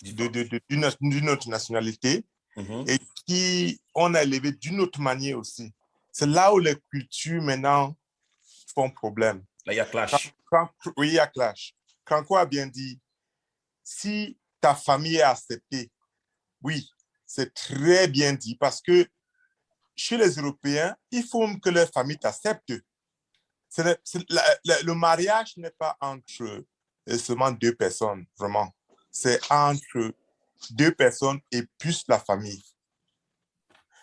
d'une autre nationalité, et qui on a élevé d'une autre manière aussi. C'est là où les cultures maintenant font problème. Là, il y a clash. Oui, il y a clash. Franco a bien dit, si ta famille est acceptée, oui, c'est très bien dit, parce que chez les Européens, il faut que leur famille t'accepte. Le mariage n'est pas entre seulement deux personnes, vraiment. C'est entre deux personnes et plus la famille.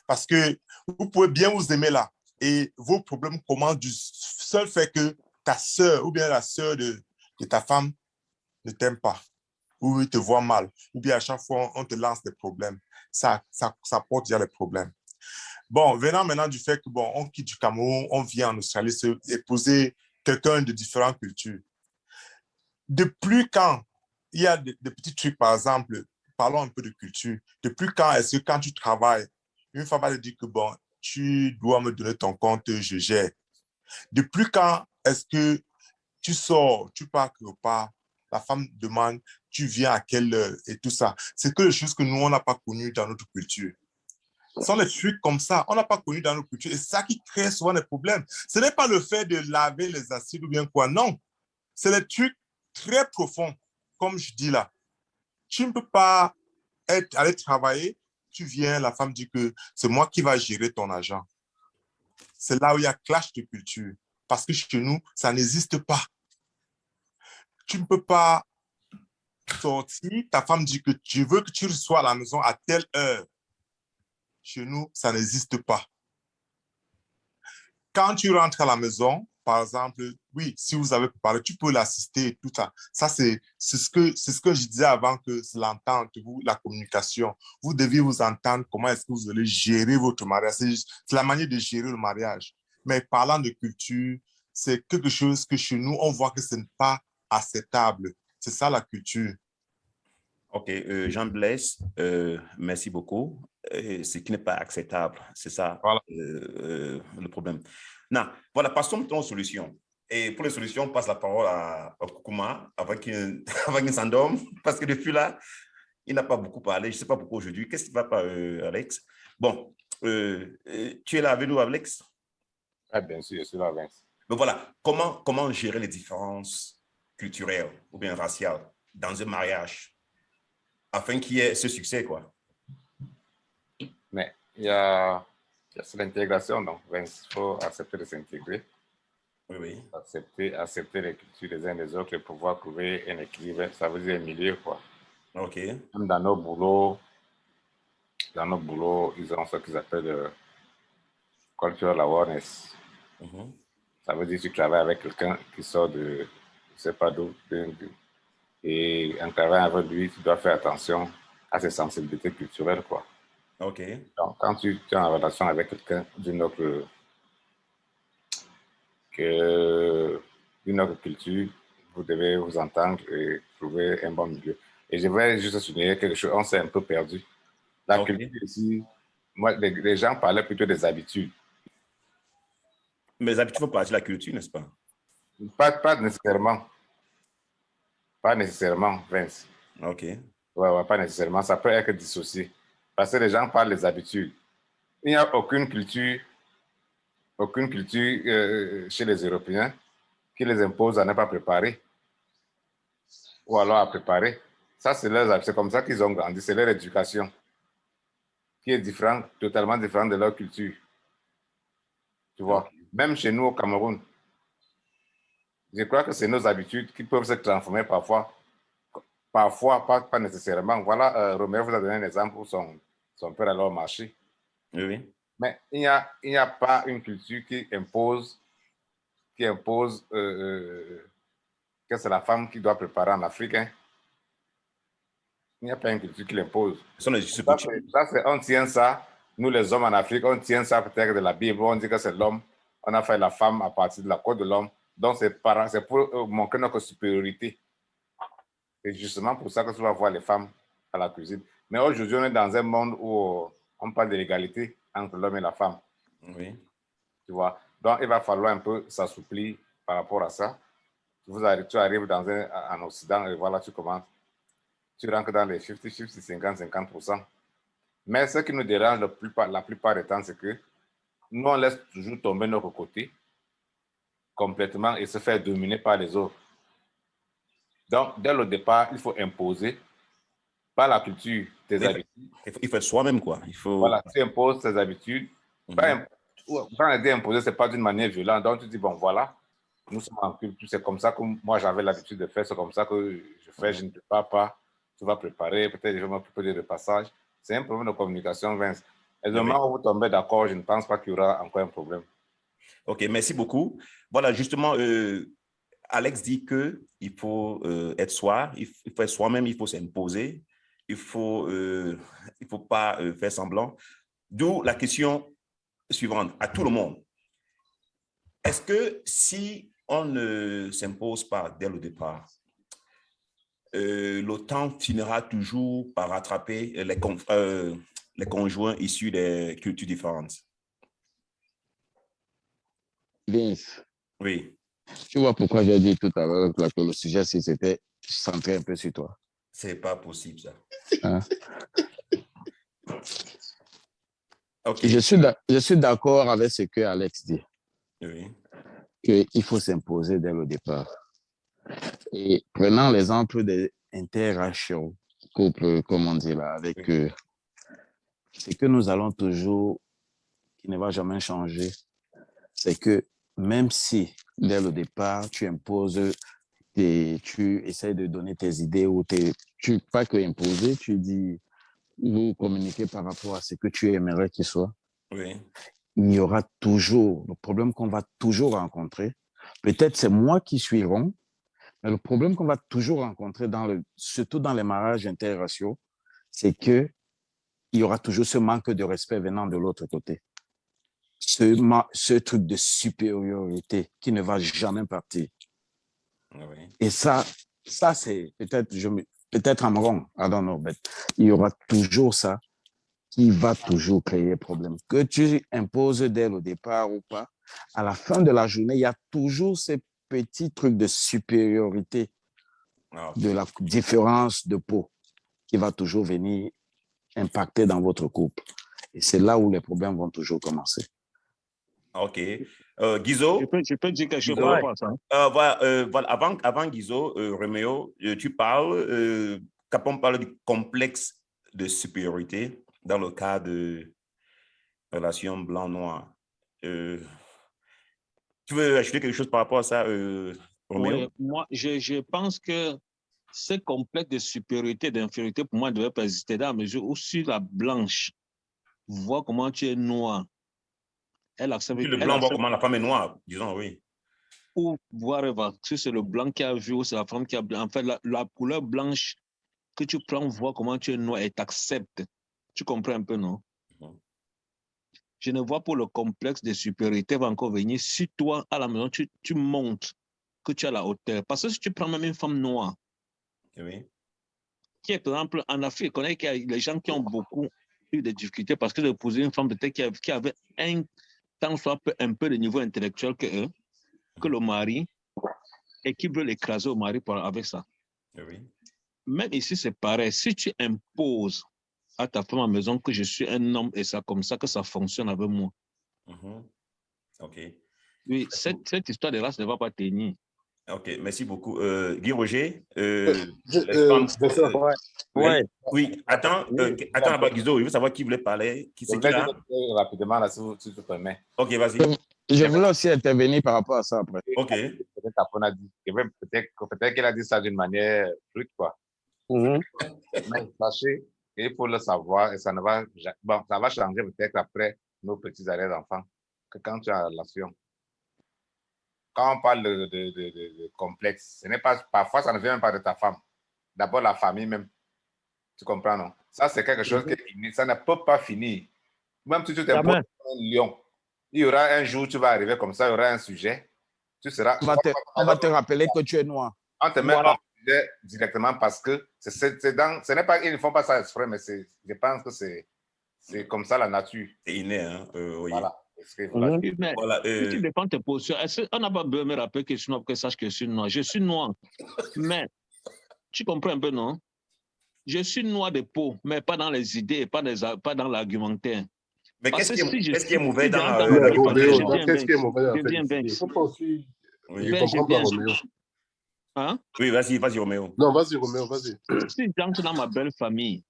Parce que vous pouvez bien vous aimer là et vos problèmes commencent du seul fait que ta sœur ou bien la sœur de ta femme ne t'aime pas ou il te voit mal ou bien à chaque fois on te lance des problèmes. Ça porte déjà les problèmes. Bon, venant maintenant du fait que bon, on quitte du Cameroun, on vient en Australie épouser quelqu'un de différentes cultures. Depuis quand il y a des petits trucs, par exemple, parlons un peu de culture. Depuis quand est-ce que quand tu travailles, une femme va te dire que bon, tu dois me donner ton compte, je gère. Depuis quand est-ce que tu sors, tu pars quelque part, la femme demande, tu viens à quelle heure et tout ça. C'est que les choses que nous, on n'a pas connues dans notre culture. Ce sont les trucs comme ça, on n'a pas connu dans nos cultures. Et c'est ça qui crée souvent des problèmes. Ce n'est pas le fait de laver les acides ou bien quoi, non. C'est les trucs très profonds, comme je dis là. Tu ne peux pas aller travailler, tu viens, la femme dit que c'est moi qui va gérer ton argent. C'est là où il y a clash de culture. Parce que chez nous, ça n'existe pas. Tu ne peux pas sortir, ta femme dit que tu veux que tu sois à la maison à telle heure. Chez nous, ça n'existe pas. Quand tu rentres à la maison, par exemple, oui, si vous avez préparé, tu peux l'assister et tout ça. Ça, c'est ce que je disais avant, que c'est l'entente, la communication. Vous deviez vous entendre comment est-ce que vous allez gérer votre mariage. C'est la manière de gérer le mariage. Mais parlant de culture, c'est quelque chose que chez nous, on voit que ce n'est pas acceptable. C'est ça la culture. OK, Jean-Blaise, merci beaucoup. Ce qui n'est pas acceptable, c'est ça voilà. Le problème. Non, voilà, passons maintenant aux solutions. Et pour les solutions, on passe la parole à Koukouma avant qu'il s'endorme, parce que depuis là, il n'a pas beaucoup parlé. Je ne sais pas pourquoi aujourd'hui. Qu'est-ce qui va pas, Alex? Bon, tu es là avec nous, Alex? Ah, bien sûr, je suis là avec. Donc voilà, comment gérer les différences culturelles ou bien raciales dans un mariage afin qu'il y ait ce succès, quoi. Mais il y a l'intégration, donc il faut accepter de s'intégrer. Oui. Accepter les cultures des uns des autres et pouvoir trouver un équilibre, ça veut dire un milieu, quoi. OK. Même dans nos boulots, ils ont ce qu'ils appellent cultural awareness. Ça veut dire que tu travailles avec quelqu'un qui sort de, je ne sais pas d'où, et en travaillant avec lui, tu dois faire attention à ses sensibilités culturelles, quoi. OK. Donc, quand tu es en relation avec quelqu'un d'une autre culture, vous devez vous entendre et trouver un bon milieu. Et je vais juste souligner quelque chose, on s'est un peu perdu. La culture ici, moi, les gens parlaient plutôt des habitudes. Mais les habitudes font partie de la culture, n'est-ce pas? Pas nécessairement. Pas nécessairement, Vince. OK. Ouais, pas nécessairement. Ça peut être dissocié. Parce que les gens parlent des habitudes. Il n'y a aucune culture chez les Européens qui les impose à ne pas préparer. Ou alors à préparer. Ça, c'est comme ça qu'ils ont grandi. C'est leur éducation qui est différente, totalement différente de leur culture. Tu vois, même chez nous au Cameroun, je crois que c'est nos habitudes qui peuvent se transformer parfois, pas nécessairement. Voilà, Roméo vous a donné un exemple où son père allait au marché. Oui. Mais il n'y a pas une culture qui impose que c'est la femme qui doit préparer en Afrique. Hein. Il n'y a pas une culture qui l'impose. On tient ça, nous les hommes en Afrique, on tient ça peut-être de la Bible, on dit que c'est l'homme, on a fait la femme à partir de la côte de l'homme. Donc c'est pour montrer notre supériorité. C'est justement pour ça que tu vas voir les femmes à la cuisine. Mais aujourd'hui, on est dans un monde où on parle de l'égalité entre l'homme et la femme. Oui. Tu vois. Donc, il va falloir un peu s'assouplir par rapport à ça. Tu arrives en Occident et voilà, tu commences. Tu rentres dans les 50, 50, 50%. Mais ce qui nous dérange la plupart du temps, c'est que nous, on laisse toujours tomber notre côté complètement et se faire dominer par les autres. Donc, dès le départ, il faut imposer par la culture tes habitudes. Il faut être soi-même, quoi. Voilà, tu imposes tes habitudes. Quand on dit imposer, ce n'est pas d'une manière violente. Donc, tu dis, bon, voilà, nous sommes en culture, c'est comme ça que moi, j'avais l'habitude de faire, c'est comme ça que je fais, je ne prépare pas, tu vas préparer, peut-être je vais m'occuper du repassage. C'est un problème de communication, Vince. Et le moment où vous tombez d'accord, je ne pense pas qu'il y aura encore un problème. OK, merci beaucoup. Voilà, justement, Alex dit qu'il faut être soi, il faut être soi-même, il faut s'imposer, il faut pas faire semblant. D'où la question suivante à tout le monde. Est-ce que si on ne s'impose pas dès le départ, le temps finira toujours par rattraper les conjoints issus des cultures différentes? Vince. Oui. Tu vois pourquoi j'ai dit tout à l'heure que le sujet, si c'était centré un peu sur toi. C'est pas possible, ça. Hein? Okay. Je suis d'accord avec ce que Alex dit. Oui. Qu'il faut s'imposer dès le départ. Et prenant l'exemple des interactions, couple, comme on dit là, avec ce que nous allons toujours, qui ne va jamais changer, c'est que même si dès le départ, tu imposes, tu essaies de donner tes idées ou pas que imposer, tu dis, vous communiquez par rapport à ce que tu aimerais qu'il soit. Oui. Il y aura toujours, le problème qu'on va toujours rencontrer, peut-être c'est moi qui suis rond, mais le problème qu'on va toujours rencontrer, surtout dans les mariages interraciaux, c'est qu'il y aura toujours ce manque de respect venant de l'autre côté. Ce truc de supériorité qui ne va jamais partir. Oui. Et ça c'est peut-être en wrong, I don't know, but il y aura toujours ça qui va toujours créer problème. Que tu imposes dès le départ ou pas, à la fin de la journée, il y a toujours ces petits trucs de supériorité, de la différence de peau qui va toujours venir impacter dans votre couple. Et c'est là où les problèmes vont toujours commencer. OK. Guizo? Je peux dire quelque chose par rapport à ça. Voilà, avant Guizo, Roméo, tu parles, quand on parle du complexe de supériorité dans le cas de relation blanc-noir. Tu veux ajouter quelque chose par rapport à ça, Roméo? Oui, moi, je pense que ce complexe de supériorité et d'infériorité, pour moi, ne devait pas exister dans la mesure où sur la blanche, voit comment tu es noir. Elle accepte. Le blanc voit comment la femme est noire, disons, oui. Ou voir si c'est le blanc qui a vu ou c'est la femme qui a vu. En fait, la couleur blanche que tu prends, voit comment tu es noir et t'acceptes. Tu comprends un peu, non? Je ne vois pas le complexe de supériorité va encore venir si toi, à la maison, tu montres que tu as la hauteur. Parce que si tu prends même une femme noire, oui, qui est, par exemple, en Afrique, je connais qu'il y a des gens qui ont beaucoup eu des difficultés parce que d'épouser une femme peut-être qui avait tant soit un peu de niveau intellectuel que eux, que le mari, et qui veut l'écraser au mari avec ça. oui. Même ici, c'est pareil. Si tu imposes à ta femme à la maison que je suis un homme et c'est comme ça que ça fonctionne avec moi. OK. Oui, cette histoire de race ne va pas tenir. OK, merci beaucoup. Guy Roger, oui, attends, Guizo, je veux savoir qui voulait parler. Qui c'est qui là? Rapidement, là, si tu te permets. OK, vas-y. Je voulais aussi intervenir par rapport à ça après. OK. Peut-être qu'elle a dit ça d'une manière brute, quoi. Mais sachez qu'il faut le savoir et ça va changer peut-être après nos petits arrière-enfants que quand tu as la relation. Quand on parle de complexe, ce n'est pas, parfois ça ne vient même pas de ta femme. D'abord la famille même. Tu comprends, non? Ça, c'est quelque chose qui ça ne peut pas finir. Même si tu t'imposes un lion, il y aura un jour, tu vas arriver comme ça, il y aura un sujet. Tu seras. On va te rappeler que tu es noir. On te met un sujet directement parce que ce n'est pas, ils ne font pas ça exprès, mais je pense que c'est comme ça la nature. C'est inné, hein? Oui. Voilà. Oui, mais si tu défends tes positions, on n'a pas besoin de me rappeler que je suis noir pour que je sache que je suis noir. Je suis noir. Mais tu comprends un peu, non? Je suis noir de peau, mais pas dans les idées, pas dans l'argumentaire. Mais qu'est-ce qui est mauvais dans qu'est-ce qui est mauvais dans il ne faut pas aussi... Je comprends pas, Roméo. Hein? Oui, vas-y, Roméo. Non, vas-y, Roméo, vas-y. Si j'entre dans ma belle famille,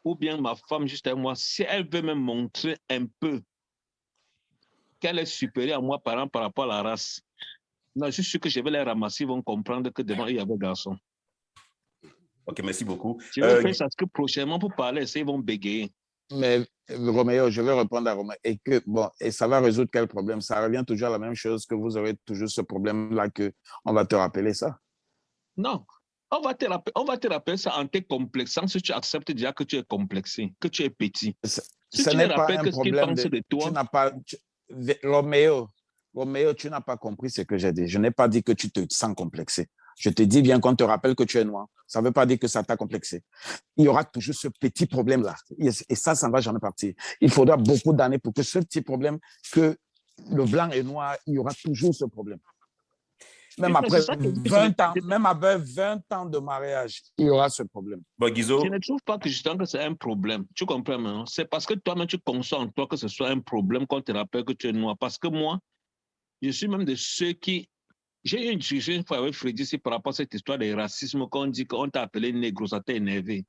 ou bien ma femme juste à moi, si elle veut me montrer un peu qu'elle est supérieure à moi par rapport à la race, non, je suis sûr que je vais les ramasser, ils vont comprendre que devant il y avait garçon. Ok, merci beaucoup. Je vais faire ça parce que prochainement, pour parler, ils vont bégayer. Mais Roméo, je vais répondre à Roméo. Et ça va résoudre quel problème? Ça revient toujours à la même chose, que vous aurez toujours ce problème-là, qu'on va te rappeler ça. Non, on va te rappeler ça en te complexant si tu acceptes déjà que tu es complexé, que tu es petit. Ce n'est pas un problème de toi. Roméo, tu n'as pas compris ce que j'ai dit. Je n'ai pas dit que tu te sens complexé. Je te dis bien qu'on te rappelle que tu es noir. Ça ne veut pas dire que ça t'a complexé. Il y aura toujours ce petit problème-là. Et ça ne va jamais partir. Il faudra beaucoup d'années pour que ce petit problème, que le blanc et noir, il y aura toujours ce problème. Même après 20 ans de mariage, il y aura ce problème. Bon, Guizo. Je ne trouve pas que justement que c'est un problème. Tu comprends maintenant? C'est parce que toi-même, tu conçois en toi que ce soit un problème qu'on te rappelle que tu es noir. Parce que moi, je suis même de ceux qui... J'ai eu une discussion une fois avec Freddy par rapport à cette histoire de racisme qu'on dit qu'on t'a appelé négro, ça t'a énervé.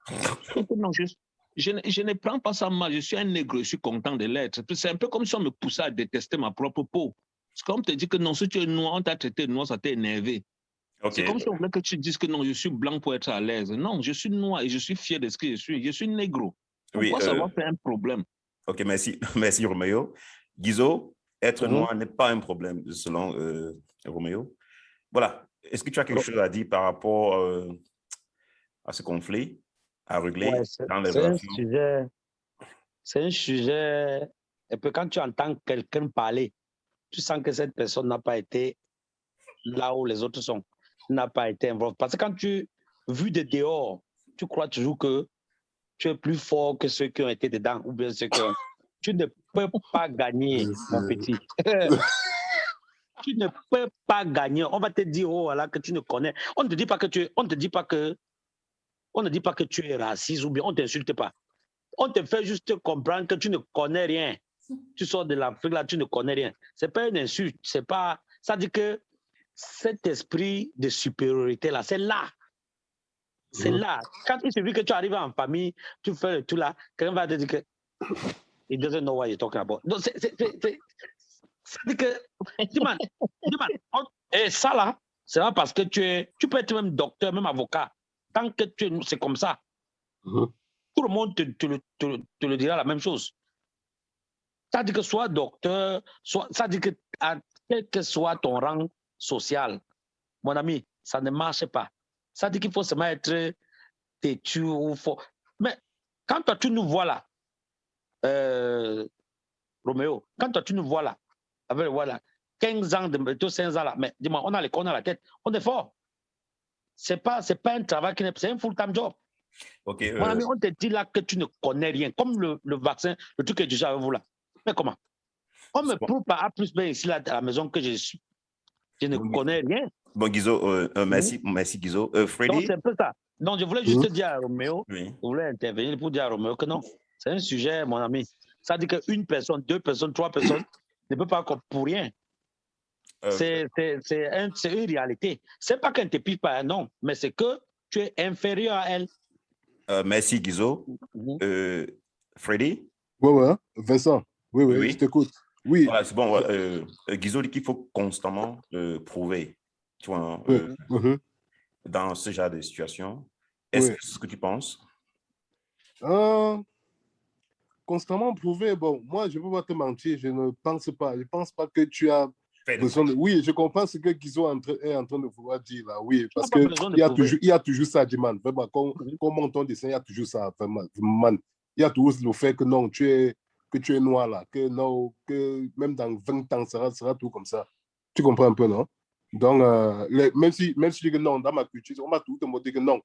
Non, je ne prends pas ça mal. Je suis un négro, je suis content de l'être. C'est un peu comme si on me poussait à détester ma propre peau. C'est comme te dire que non, si tu es noir, on t'a traité de noir, ça t'a énervé. Okay. C'est comme si on voulait que tu dises que non, je suis blanc pour être à l'aise. Non, je suis noir et je suis fier de ce que je suis. Je suis négro. Pourquoi ça va faire un problème? Ok, merci Roméo. Guizo, être noir n'est pas un problème selon Roméo. Voilà. Est-ce que tu as quelque chose à dire par rapport à ce conflit à régler dans les relations? C'est un sujet. Et puis quand tu entends quelqu'un parler, tu sens que cette personne n'a pas été là où les autres sont, n'a pas été involontaire. Parce que quand tu, vu de dehors, tu crois toujours que tu es plus fort que ceux qui ont été dedans, ou bien ceux qui ont... Tu ne peux pas gagner, mon petit. Tu ne peux pas gagner. On va te dire, oh voilà, que tu ne connais. On ne te dit pas que tu es raciste ou bien on ne t'insulte pas. On te fait juste comprendre que tu ne connais rien. Tu sors de l'Afrique là, tu ne connais rien. Ce n'est pas une insulte. C'est pas... Ça dit que cet esprit de supériorité là, c'est là. C'est là. Quand il suffit que tu arrives en famille, tu fais le tout là, quelqu'un va te dire que he doesn't know what you're talking about. Donc, c'est que, dis-moi, et ça là, c'est pas parce que tu peux être même docteur, même avocat. Tant que c'est comme ça, tout le monde te le dira la même chose. Ça dit que soit docteur, ça dit que quel que soit ton rang social, mon ami, ça ne marche pas. Ça dit qu'il faut seulement être têtu ou fort. Mais quand toi tu nous vois là, Roméo, quand toi tu nous vois là, avec voilà, 15 ans, 15 ans là, mais dis-moi, on a les cornes à la tête, on est fort. C'est pas un travail qui n'est, c'est un full-time job. Okay, mon ami, on te dit là que tu ne connais rien, comme le vaccin, le truc que déjà avec vous là. Mais comment? On me prouve par A plus B ici là, à la maison que je suis. Je ne connais rien. Bon, Guizo, merci Guizo. Freddy? Donc, c'est un peu ça. Donc, je voulais juste dire à Roméo, je voulais intervenir pour dire à Roméo que non, c'est un sujet, mon ami. Ça dit qu'une personne, 2 personnes, 3 personnes ne peut pas pour rien. C'est une réalité. C'est pas qu'elle ne te pique pas, non, mais c'est que tu es inférieur à elle. Merci, Guizo. Freddy? Ouais, Vincent. Oui, je t'écoute. Oui. Voilà, c'est bon. Guizo dit qu'il faut constamment prouver, tu vois, dans ce genre de situation. Est-ce que c'est ce que tu penses? Constamment prouver, bon, moi, je ne peux pas te mentir, je ne pense pas. Je ne pense pas que tu as besoin de... Oui, je comprends ce que Guizo est en train de vouloir dire là, oui, parce qu'il y a toujours ça, Diman. Vraiment, quand on monte ton dessin, il y a toujours ça, vraiment. Il y a toujours le fait que non, que tu es noir là, que non, que même dans 20 ans, ça sera tout comme ça. Tu comprends un peu, non? Donc, même si je dis que non, dans ma culture, on m'a tout le monde dit que non.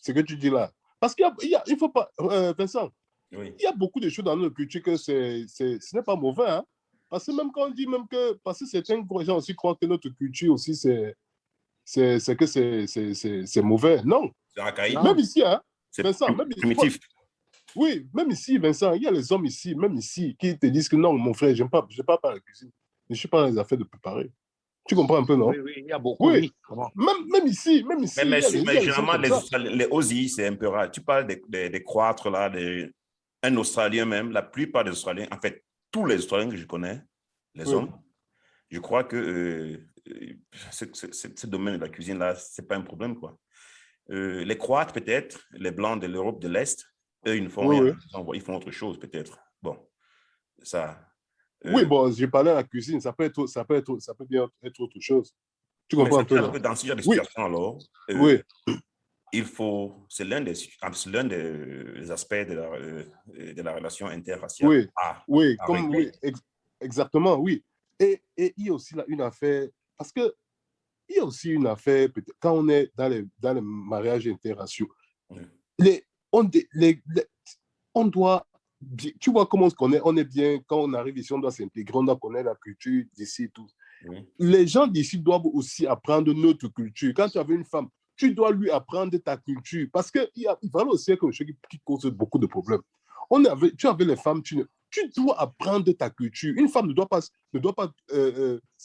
Ce que tu dis là. Parce qu'il ne faut pas, Vincent, il y a beaucoup de choses dans notre culture que ce n'est pas mauvais. Hein? Parce que même quand on dit même que, parce que certains gens aussi croient que notre culture aussi, c'est mauvais. Non. C'est archaïque. Même ici, hein, C'est Vincent, même primitif. Oui, même ici, Vincent, il y a les hommes ici, même ici, qui te disent que non, mon frère, je n'aime pas la cuisine. Je ne suis pas dans les affaires de préparer. Tu comprends un peu, non? Oui, oui, il y a beaucoup, oui. Comment? Même ici, mais généralement, les Aussies, c'est un peu rare. Tu parles des Croates, là, un Australien même, la plupart des Australiens, en fait, tous les Australiens que je connais, les hommes, je crois que ce domaine de la cuisine-là, ce n'est pas un problème, quoi. Les Croates, peut-être, les Blancs de l'Europe de l'Est, eux, ils ne font rien. Ils font autre chose, peut-être. Bon, ça... Oui, bon, j'ai parlé de la cuisine, ça peut bien être autre chose. Tu comprends un peu, non? Dans ce genre de situation, alors, c'est l'un des aspects de la relation interraciale. Oui, exactement, oui. Et il y a aussi là une affaire, parce que il y a aussi une affaire, quand on est dans les mariages interraciaux, on doit, tu vois comment on se connaît, on est bien, quand on arrive ici, on doit s'intégrer, on doit connaître la culture d'ici et tout. Les gens d'ici doivent aussi apprendre notre culture. Quand tu avais une femme, tu dois lui apprendre ta culture, parce qu'il va aussi quelque chose qui cause beaucoup de problèmes. Tu avais les femmes, tu dois apprendre ta culture. Une femme ne doit pas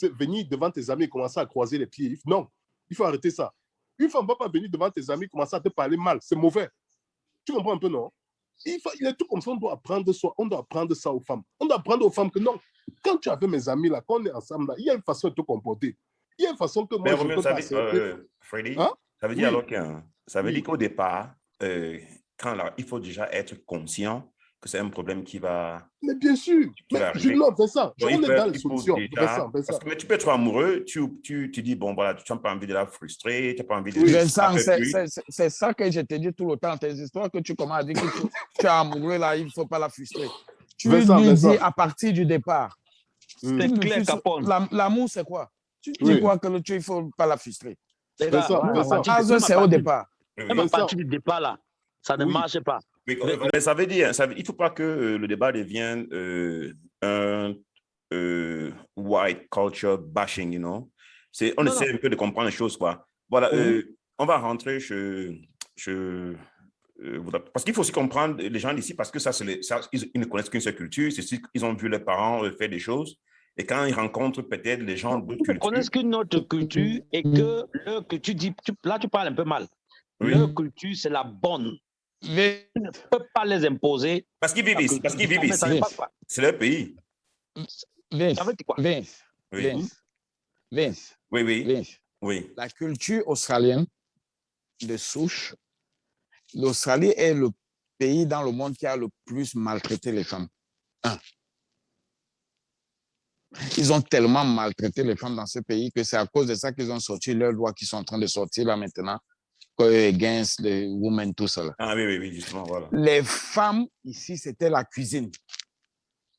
venir devant tes amis et commencer à croiser les pieds. Non, il faut arrêter ça. Une femme ne va pas venir devant tes amis et commencer à te parler mal. C'est mauvais. Tu comprends un peu, non? Il est tout comme ça, on doit apprendre ça aux femmes. On doit apprendre aux femmes que non, quand tu avais mes amis là, quand on est ensemble là, il y a une façon de te comporter. Il y a une façon que moi, je peux pas accepter. Freddy, ça veut dire alors ça veut dire qu'au départ, il faut déjà être conscient que c'est un problème qui va... Mais bien sûr. Non, Vincent, on est dans les solutions. Vincent. Parce que tu peux être amoureux, tu dis, bon, voilà, tu n'as pas envie de la frustrer, tu n'as pas envie de... Vincent, c'est ça que je te dis tout le temps, tes histoires que tu commences à dire que tu es amoureux, là, il ne faut pas la frustrer. Tu lui dis à partir du départ. C'est clair, Capone. L'amour, c'est quoi? Tu dis quoi que il ne faut pas la frustrer? Vincent. C'est au départ. Même à partir du départ, là, ça ne marche pas. Mais ça veut dire, il ne faut pas que le débat devienne un white culture bashing, you know. On essaie un peu de comprendre les choses, quoi. Voilà, on va rentrer parce qu'il faut aussi comprendre les gens d'ici, parce que ils ne connaissent qu'une seule culture, ils ont vu leurs parents faire des choses, et quand ils rencontrent peut-être les gens d'autres cultures... Ils ne connaissent qu'une autre culture, et que leur culture, là tu parles un peu mal, leur culture c'est la bonne. Mais tu ne peux pas les imposer. Parce qu'ils vivent ici. C'est leur pays. Vince. Oui. La culture australienne de souche, l'Australie est le pays dans le monde qui a le plus maltraité les femmes. Ils ont tellement maltraité les femmes dans ce pays que c'est à cause de ça qu'ils ont sorti leurs lois qui sont en train de sortir là maintenant. Against the women, tout ça. Oui, justement, voilà. Les femmes, ici, c'était la cuisine.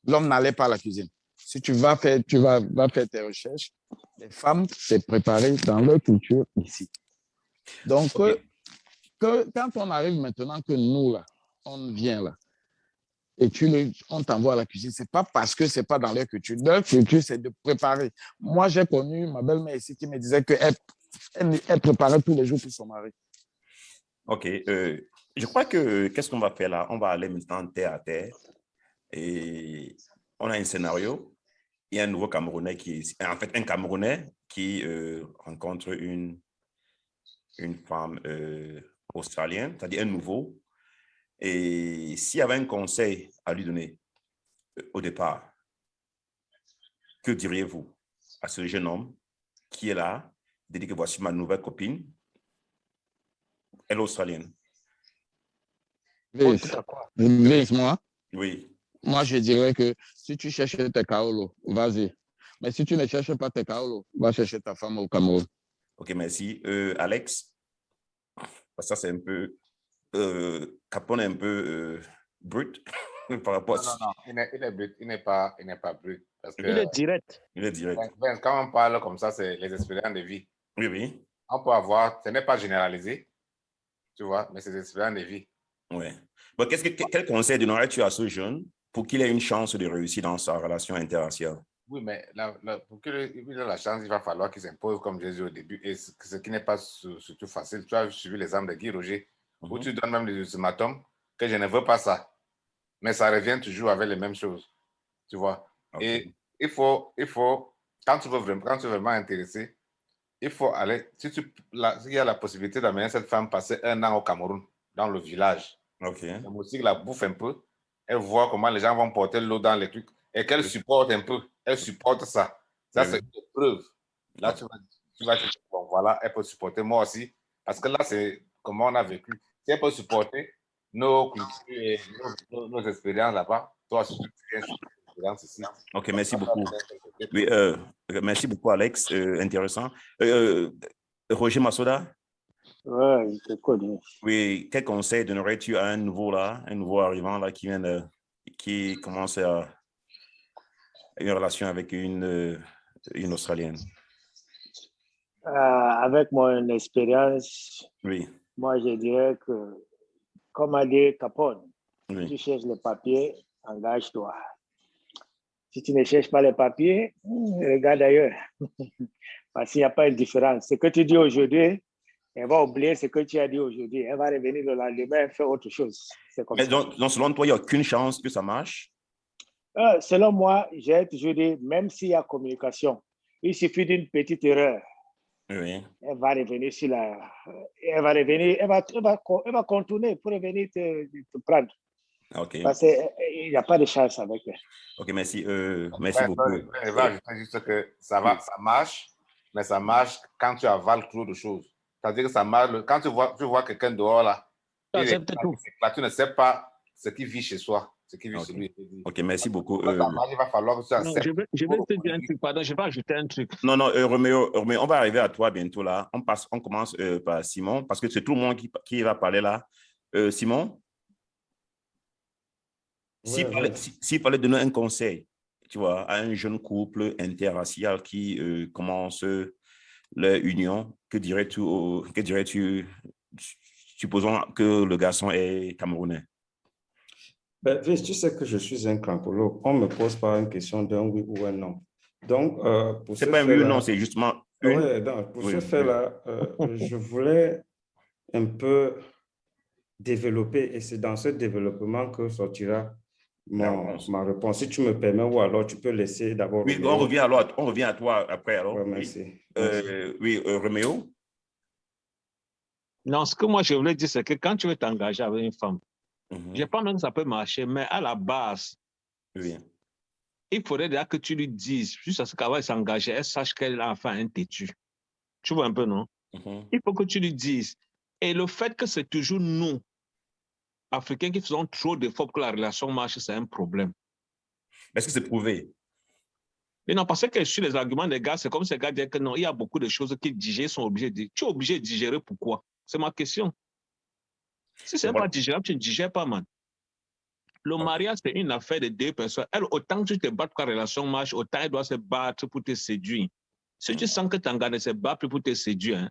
L'homme n'allait pas à la cuisine. Si tu vas faire tes recherches, les femmes s'est préparées dans leur culture ici. Donc, quand on arrive maintenant que nous, là, on vient là, et on t'envoie à la cuisine, c'est pas parce que c'est pas dans leur culture. Leur culture, c'est de préparer. Moi, j'ai connu ma belle-mère ici qui me disait qu'elle préparait tous les jours pour son mari. OK. Je crois que qu'est-ce qu'on va faire là? On va aller maintenant terre à terre. Et on a un scénario. Il y a un nouveau Camerounais un Camerounais qui rencontre une femme australienne, c'est-à-dire un nouveau. Et s'il y avait un conseil à lui donner au départ, que diriez-vous à ce jeune homme qui est là, de dire que voici ma nouvelle copine? Elle est australienne. Moi? Oui. Moi, je dirais que si tu cherches tes kaolo, vas-y. Mais si tu ne cherches pas tes kaolo, va chercher ta femme au Cameroun. OK, merci. Alex, ça c'est un peu... Capone est un peu brut par rapport à... Non, il est brut. Il n'est pas brut. Parce que, il est direct. Quand on parle comme ça, c'est les expériences de vie. Oui. On peut avoir... Ce n'est pas généralisé. Tu vois, mais c'est des expériences de vie. Oui. Bon, quel conseil donnerais-tu à ce jeune pour qu'il ait une chance de réussir dans sa relation interraciale? Oui, mais pour qu'il ait la chance, il va falloir qu'il s'impose, comme j'ai dit au début, et ce qui n'est pas surtout facile. Tu as suivi l'exemple de Guy Roger, où tu donnes même des ultimatums que je ne veux pas ça. Mais ça revient toujours avec les mêmes choses. Tu vois. Et il faut, quand tu veux vraiment intéresser, il faut aller, s'il y a la possibilité d'amener cette femme passer 1 an au Cameroun, dans le village. La musique la bouffe un peu, elle voit comment les gens vont porter l'eau dans les trucs, et qu'elle supporte un peu, elle supporte ça. Ça, c'est une preuve. Là, tu vas dire, bon, voilà, elle peut supporter moi aussi, parce que là, c'est comment on a vécu. Si elle peut supporter nos cultures et nos expériences là-bas, toi aussi, tu viens sur l'expérience ici. Ok, merci beaucoup. Oui, merci beaucoup, Alex. Intéressant. Roger Massoda? Oui, je connais. Oui, quel conseil donnerais-tu à un nouveau arrivant là, qui commence une relation avec une Australienne? Avec mon expérience, oui. Moi, je dirais que, comme a dit Capone, oui. tu cherches les papiers, engage-toi. Si tu ne cherches pas les papiers, regarde ailleurs. Parce qu'il n'y a pas de différence. Ce que tu dis aujourd'hui, elle va oublier ce que tu as dit aujourd'hui. Elle va revenir le lendemain et faire autre chose. C'est comme Mais ça. donc, selon toi, il n'y a aucune chance que ça marche? Selon moi, j'ai toujours dit, même s'il y a communication, il suffit d'une petite erreur. Oui. Elle va revenir sur la... Elle va revenir, elle va contourner pour revenir te prendre. OK. Parce qu'il n'y a pas de chance avec elle. OK, merci. Merci beaucoup. Je vais ajouter juste que ça marche, mais ça marche quand tu avales trop de choses. C'est-à-dire que ça marche, quand tu vois quelqu'un dehors là, tu ne sais pas ce qu'il vit chez soi, ce qu'il vit chez lui. OK, merci beaucoup. Ça marche, il va falloir que tu acceptes. Je vais te dire un truc, pardon, je vais ajouter un truc. Non, Roméo, on va arriver à toi bientôt là. On commence par Simon, parce que c'est tout le monde qui va parler là. Simon? S'il fallait donner un conseil, tu vois, à un jeune couple interracial qui commence leur union, que dirais-tu, supposons que le garçon est camerounais? Ben, tu sais que je suis un crampologue. On ne me pose pas une question d'un oui ou un non. Donc, pour c'est pas un oui ou non, c'est justement une. Ouais, pour ce fait-là, je voulais un peu développer, et c'est dans ce développement que sortira ma réponse. Si tu me permets, ou alors tu peux laisser d'abord. Oui, on revient à toi après. Alors. Ouais, merci. Oui, Roméo? Non, ce que moi je voulais dire, c'est que quand tu veux t'engager avec une femme, je pense même que ça peut marcher, mais à la base, il faudrait déjà que tu lui dises, juste à ce qu'elle va s'engager, elle sache qu'elle a enfin un têtu. Tu vois un peu, non? Il faut que tu lui dises. Et le fait que c'est toujours nous, Africains, qui faisons trop d'efforts pour que la relation marche, c'est un problème. Est-ce que c'est prouvé? Mais non, parce que sur les arguments des gars, c'est comme ces gars disent que non, il y a beaucoup de choses qu'ils digèrent, sont obligés de dire. Tu es obligé de digérer pourquoi? C'est ma question. Si ce n'est pas digérable, tu ne digères pas, man. Le mariage, c'est une affaire de deux personnes. Elle, autant que tu te bats pour que la relation marche, autant elle doit se battre pour te séduire. Si tu sens que ton gars ne se bat plus pour te séduire, hein,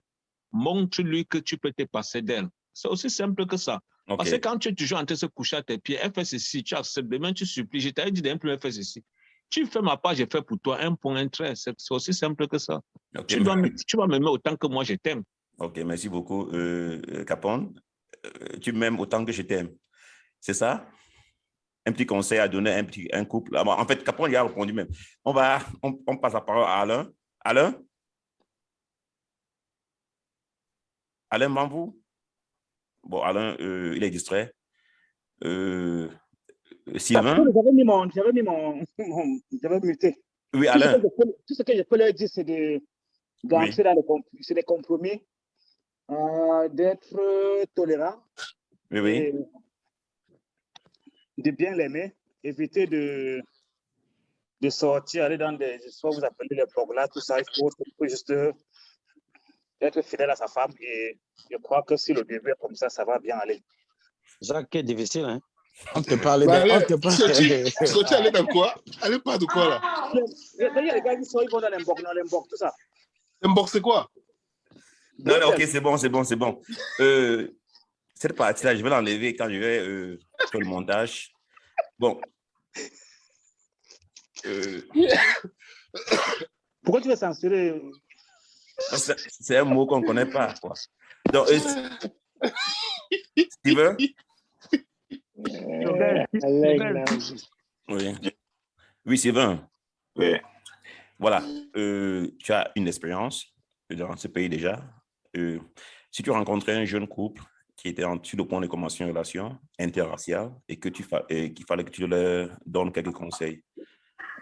montre-lui que tu peux te passer d'elle. C'est aussi simple que ça. Parce que quand tu es toujours en train de se coucher à tes pieds, elle fait ceci, tu acceptes, demain tu supplies, je t'avais dit d'un peu, elle fait ceci. Tu fais ma part, j'ai fait pour toi, un point, un trait. C'est aussi simple que ça. Tu vas m'aimer autant que moi, je t'aime. OK, merci beaucoup, Capone. Tu m'aimes autant que je t'aime. C'est ça? Un petit conseil à donner à un couple. En fait, Capone, il a répondu même. On passe la parole à Alain. Alain Mambou? Bon, Alain, il est distrait. Sylvain? J'avais muté. Oui, Alain. Tout ce que je peux leur dire, c'est d'entrer dans les compromis, d'être tolérant. Oui. De bien l'aimer, éviter de sortir, aller dans des histoires, vous appelez les blogs là, tout ça. Il faut juste être fidèle à sa femme, et je crois que si le début est comme ça va bien aller. Jacques, c'est difficile, hein? On te parlait de... Sortir, aller dans quoi? Aller pas de quoi, là? Il y a les gars qui sont, ils vont dans l'emboc, tout ça. L'emboc, c'est quoi? Non, OK, c'est bon. Cette partie-là, je vais l'enlever quand je vais faire le montage. Bon. Pourquoi tu veux censurer? C'est un mot qu'on ne connaît pas, quoi. Donc, Steven? Oui. Oui, Steven. Oui. Voilà. Tu as une expérience dans ce pays déjà. Si tu rencontrais un jeune couple qui était sur le point de commencer une relation interraciale et qu'il fallait que tu leur donnes quelques conseils,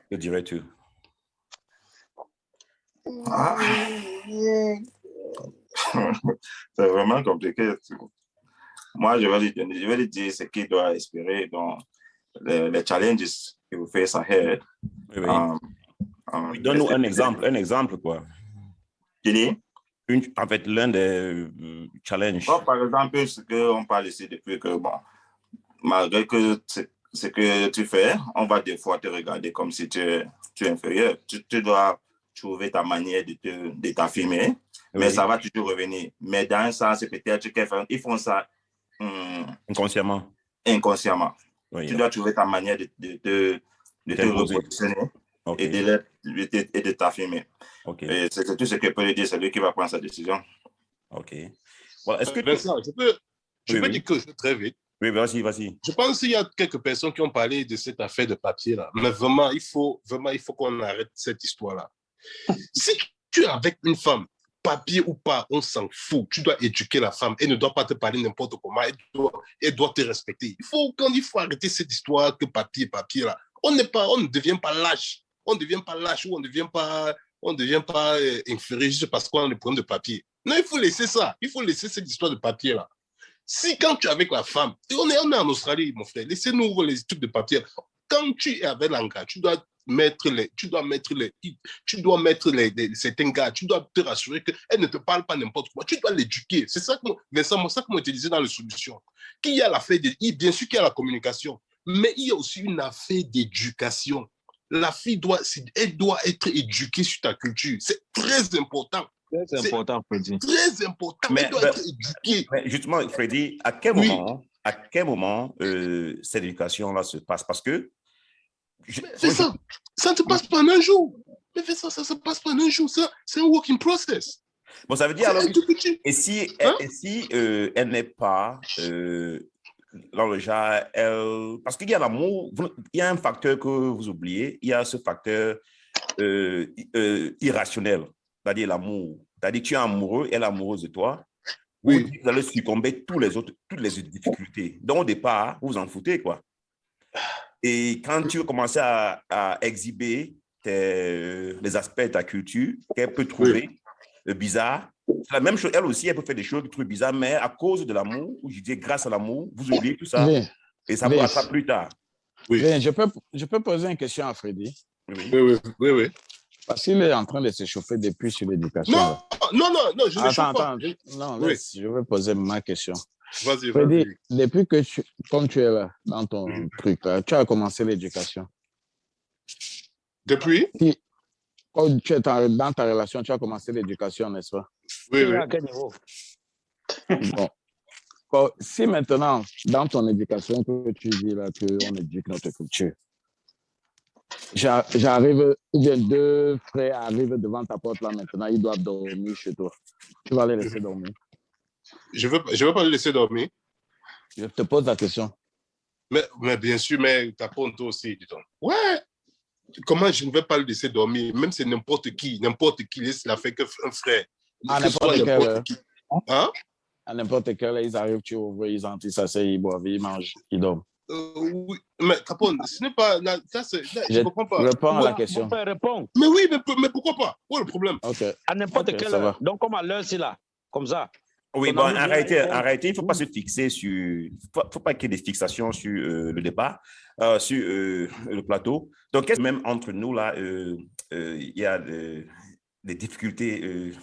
que dirais-tu? C'est vraiment compliqué. Moi, je vais lui dire ce qu'il doit espérer dans les challenges qu'il will face ahead. Oui. Oui, donne-nous un exemple, quoi. En fait, l'un des challenges. Par exemple, ce qu'on parle ici depuis que, bon, malgré que ce que tu fais, on va des fois te regarder comme si tu es inférieur. Tu dois trouver ta manière de t'affirmer, mais ça va toujours revenir. Mais dans un sens, c'est peut-être qu'ils font ça inconsciemment. Oui. Tu dois trouver ta manière de te repositionner et de t'affirmer. Et c'est tout ce que peut dire, c'est lui qui va prendre sa décision. OK. Voilà. Est-ce que Vincent, je peux dire quelque chose très vite. Oui, vas-y. Je pense qu'il y a quelques personnes qui ont parlé de cette affaire de papier-là. Mais vraiment, il faut qu'on arrête cette histoire-là. Si tu es avec une femme, papier ou pas, on s'en fout. Tu dois éduquer la femme. Elle ne doit pas te parler n'importe comment. Elle doit te respecter. Il faut arrêter cette histoire que papier, là. On ne devient pas lâche. On ne devient pas lâche ou on ne devient pas inférieur juste parce qu'on a le problème de papier. Non, il faut laisser ça. Il faut laisser cette histoire de papier-là. Si quand tu es avec la femme, et on est en Australie, mon frère, laissez-nous les trucs de papier. Quand tu es avec l'engagement, tu dois mettre certains gars, tu dois te rassurer qu'elle ne te parle pas n'importe quoi. Tu dois l'éduquer. C'est ça que Vincent, ça que moi je te disais dans les solutions. Qu'il y a l'affaire bien sûr qu'il y a la communication, mais il y a aussi une affaire d'éducation. La fille doit être éduquée sur ta culture. C'est très important. C'est important, Freddy. Très important. Elle doit être éduquée. Mais justement, Freddy, à quel moment cette éducation-là se passe? Parce que ça ne se passe pas en un jour. Mais ça ne se passe pas en un jour. C'est un working process. Bon, ça veut dire alors et si elle n'est pas dans le genre, parce qu'il y a l'amour, il y a un facteur que vous oubliez, il y a ce facteur irrationnel, c'est-à-dire l'amour. C'est-à-dire que tu es amoureux, elle est amoureuse de toi. Oui. Vous allez succomber toutes les autres difficultés. Donc, au départ, vous vous en foutez, quoi. Et quand tu commences à exhiber les aspects de ta culture qu'elle peut trouver bizarres, c'est la même chose. Elle aussi, elle peut faire des choses qui trouvent bizarres, mais à cause de l'amour, ou je dis grâce à l'amour, vous oubliez tout ça. Et ça va ça plus tard. Je peux poser une question à Freddy? Oui. Parce qu'il est en train de se chauffer depuis sur l'éducation. Non, je ne chauffe pas. Non, je vais poser ma question. Vas-y. Freddy, depuis que comme tu es là, dans ton truc, là, tu as commencé l'éducation. Depuis? Quand tu es dans ta relation, tu as commencé l'éducation, n'est-ce pas? Oui. À quel niveau? Bon. Si maintenant, dans ton éducation, que tu dis là qu'on éduque notre culture, j'arrive, ou bien deux frères arrivent devant ta porte là maintenant, ils doivent dormir chez toi. Tu vas les laisser dormir? Je veux pas les laisser dormir. Je te pose la question. Mais bien sûr, mais ta ponte aussi, dis donc. Ouais. Comment je ne vais pas le laisser dormir? Même c'est n'importe qui laisse la fait qu'un frère. À n'importe qui. Hein? À n'importe quel, ils arrivent, tu ouvres, ils entrent, ils s'asseyent, ils boivent, ils mangent, ils dorment. Oui, mais Capone, ce n'est pas... je ne comprends pas. Réponds à la question. Mais oui, mais pourquoi pas? Où est le problème? À n'importe quelle heure. Donc, comme à l'heure, c'est là, comme ça. Oui, bon, arrêtez, il ne faut pas se fixer sur... Il ne faut pas qu'il y ait des fixations sur le débat, sur le plateau. Donc, même entre nous, là, il y a des difficultés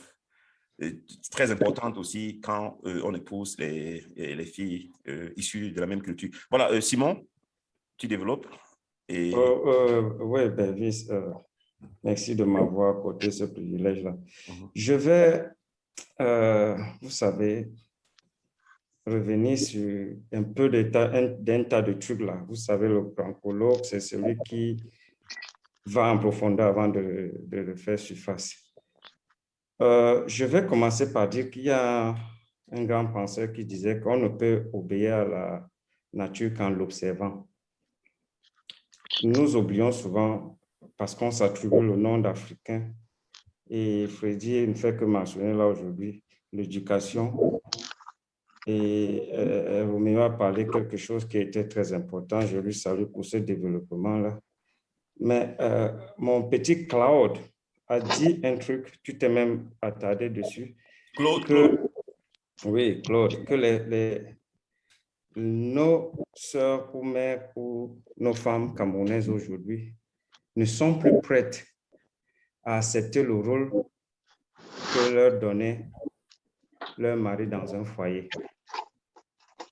très importantes aussi quand on épouse les filles issues de la même culture. Voilà, Simon, tu développes. Oui, Bervis, merci de m'avoir accordé ce privilège-là. Je vais... vous savez, revenir sur un peu d'un tas de trucs là. Vous savez, le brancologue, c'est celui qui va en profondeur avant de faire surface. Je vais commencer par dire qu'il y a un grand penseur qui disait qu'on ne peut obéir à la nature qu'en l'observant. Nous oublions souvent, parce qu'on s'attribue le nom d'Africain, et Freddy ne fait que mentionner là aujourd'hui l'éducation. Et Roméo a parlé quelque chose qui était très important. Je lui salue pour ce développement-là. Mais mon petit Claude a dit un truc, tu t'es même attardé dessus. Claude. Oui, Claude, que nos sœurs ou mères ou nos femmes camerounaises aujourd'hui ne sont plus prêtes à accepter le rôle que leur donnait leur mari dans un foyer.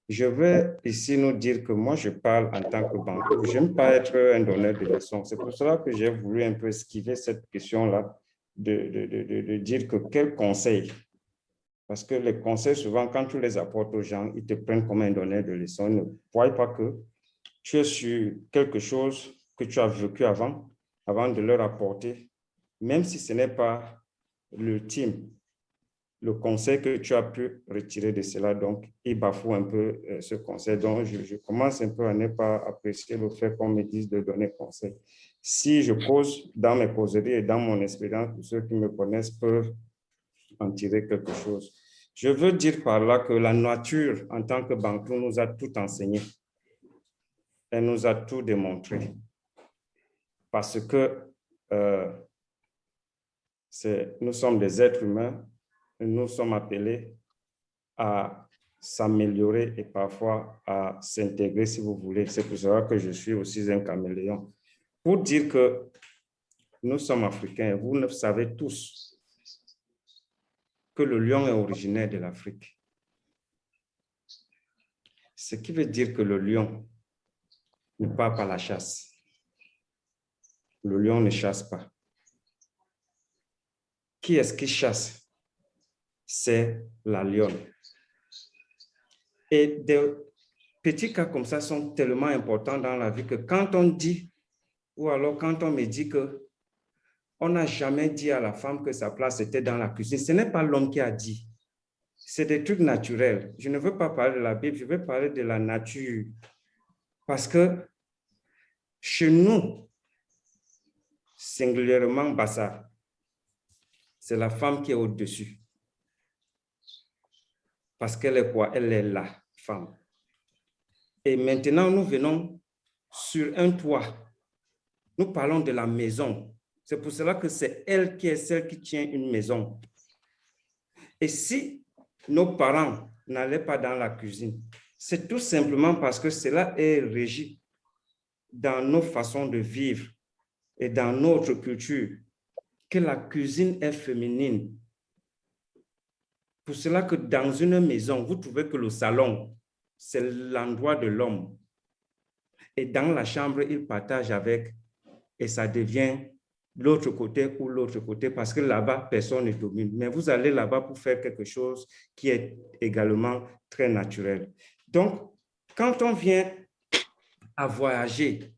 Je vais ici nous dire que moi, je parle en tant que banquier. Je n'aime pas être un donneur de leçons. C'est pour cela que j'ai voulu un peu esquiver cette question-là, de dire que quel conseil. Parce que les conseils, souvent, quand tu les apportes aux gens, ils te prennent comme un donneur de leçons. Ils ne voient pas que tu es sur quelque chose que tu as vécu avant de leur apporter, même si ce n'est pas l'ultime, le conseil que tu as pu retirer de cela. Donc, il bafoue un peu ce conseil. Donc, je commence un peu à ne pas apprécier le fait qu'on me dise de donner conseil. Si je cause dans mes causeries et dans mon expérience, tous ceux qui me connaissent peuvent en tirer quelque chose. Je veux dire par là que la nature, en tant que banquier, nous a tout enseigné. Elle nous a tout démontré. Parce que nous sommes des êtres humains, nous sommes appelés à s'améliorer et parfois à s'intégrer, si vous voulez. C'est pour cela que je suis aussi un caméléon. Pour dire que nous sommes africains, vous le savez tous que le lion est originaire de l'Afrique. Ce qui veut dire que le lion ne part pas à la chasse. Le lion ne chasse pas. Qui est-ce qui chasse? C'est la lionne. Et des petits cas comme ça sont tellement importants dans la vie que quand on dit, ou alors quand on me dit que on n'a jamais dit à la femme que sa place était dans la cuisine, ce n'est pas l'homme qui a dit. C'est des trucs naturels. Je ne veux pas parler de la Bible, je veux parler de la nature. Parce que chez nous, singulièrement Bassa, c'est la femme qui est au-dessus. Parce qu'elle est quoi? Elle est la femme. Et maintenant, nous venons sur un toit. Nous parlons de la maison. C'est pour cela que c'est elle qui est celle qui tient une maison. Et si nos parents n'allaient pas dans la cuisine, c'est tout simplement parce que cela est régi dans nos façons de vivre et dans notre culture, que la cuisine est féminine. Pour cela que dans une maison, vous trouvez que le salon, c'est l'endroit de l'homme. Et dans la chambre, il partage avec, et ça devient l'autre côté ou l'autre côté, parce que là-bas, personne ne domine. Mais vous allez là-bas pour faire quelque chose qui est également très naturel. Donc, quand on vient à voyager,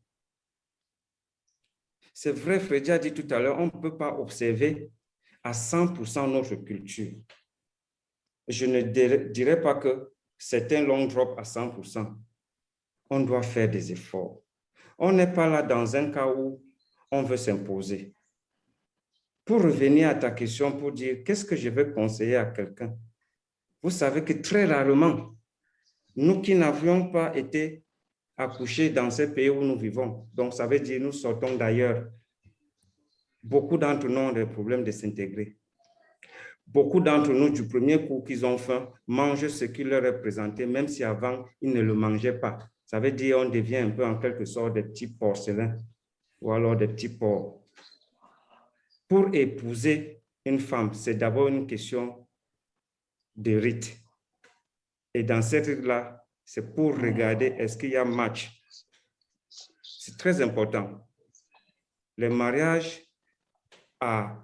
c'est vrai, Freddy a dit tout à l'heure, on ne peut pas observer à 100% notre culture. Je ne dirais pas que c'est un long drop à 100%. On doit faire des efforts. On n'est pas là dans un cas où on veut s'imposer. Pour revenir à ta question, pour dire qu'est-ce que je vais conseiller à quelqu'un, vous savez que très rarement, nous qui n'avions pas été accouchés dans ces pays où nous vivons, donc ça veut dire nous sortons d'ailleurs, beaucoup d'entre nous ont des problèmes de s'intégrer. Beaucoup d'entre nous, du premier coup qu'ils ont faim, mangent ce qui leur est présenté, même si avant, ils ne le mangeaient pas. Ça veut dire qu'on devient un peu en quelque sorte des petits porcelains ou alors des petits porcs. Pour épouser une femme, c'est d'abord une question de rite. Et dans cette rite-là, c'est pour regarder est-ce qu'il y a match. C'est très important. Les mariages à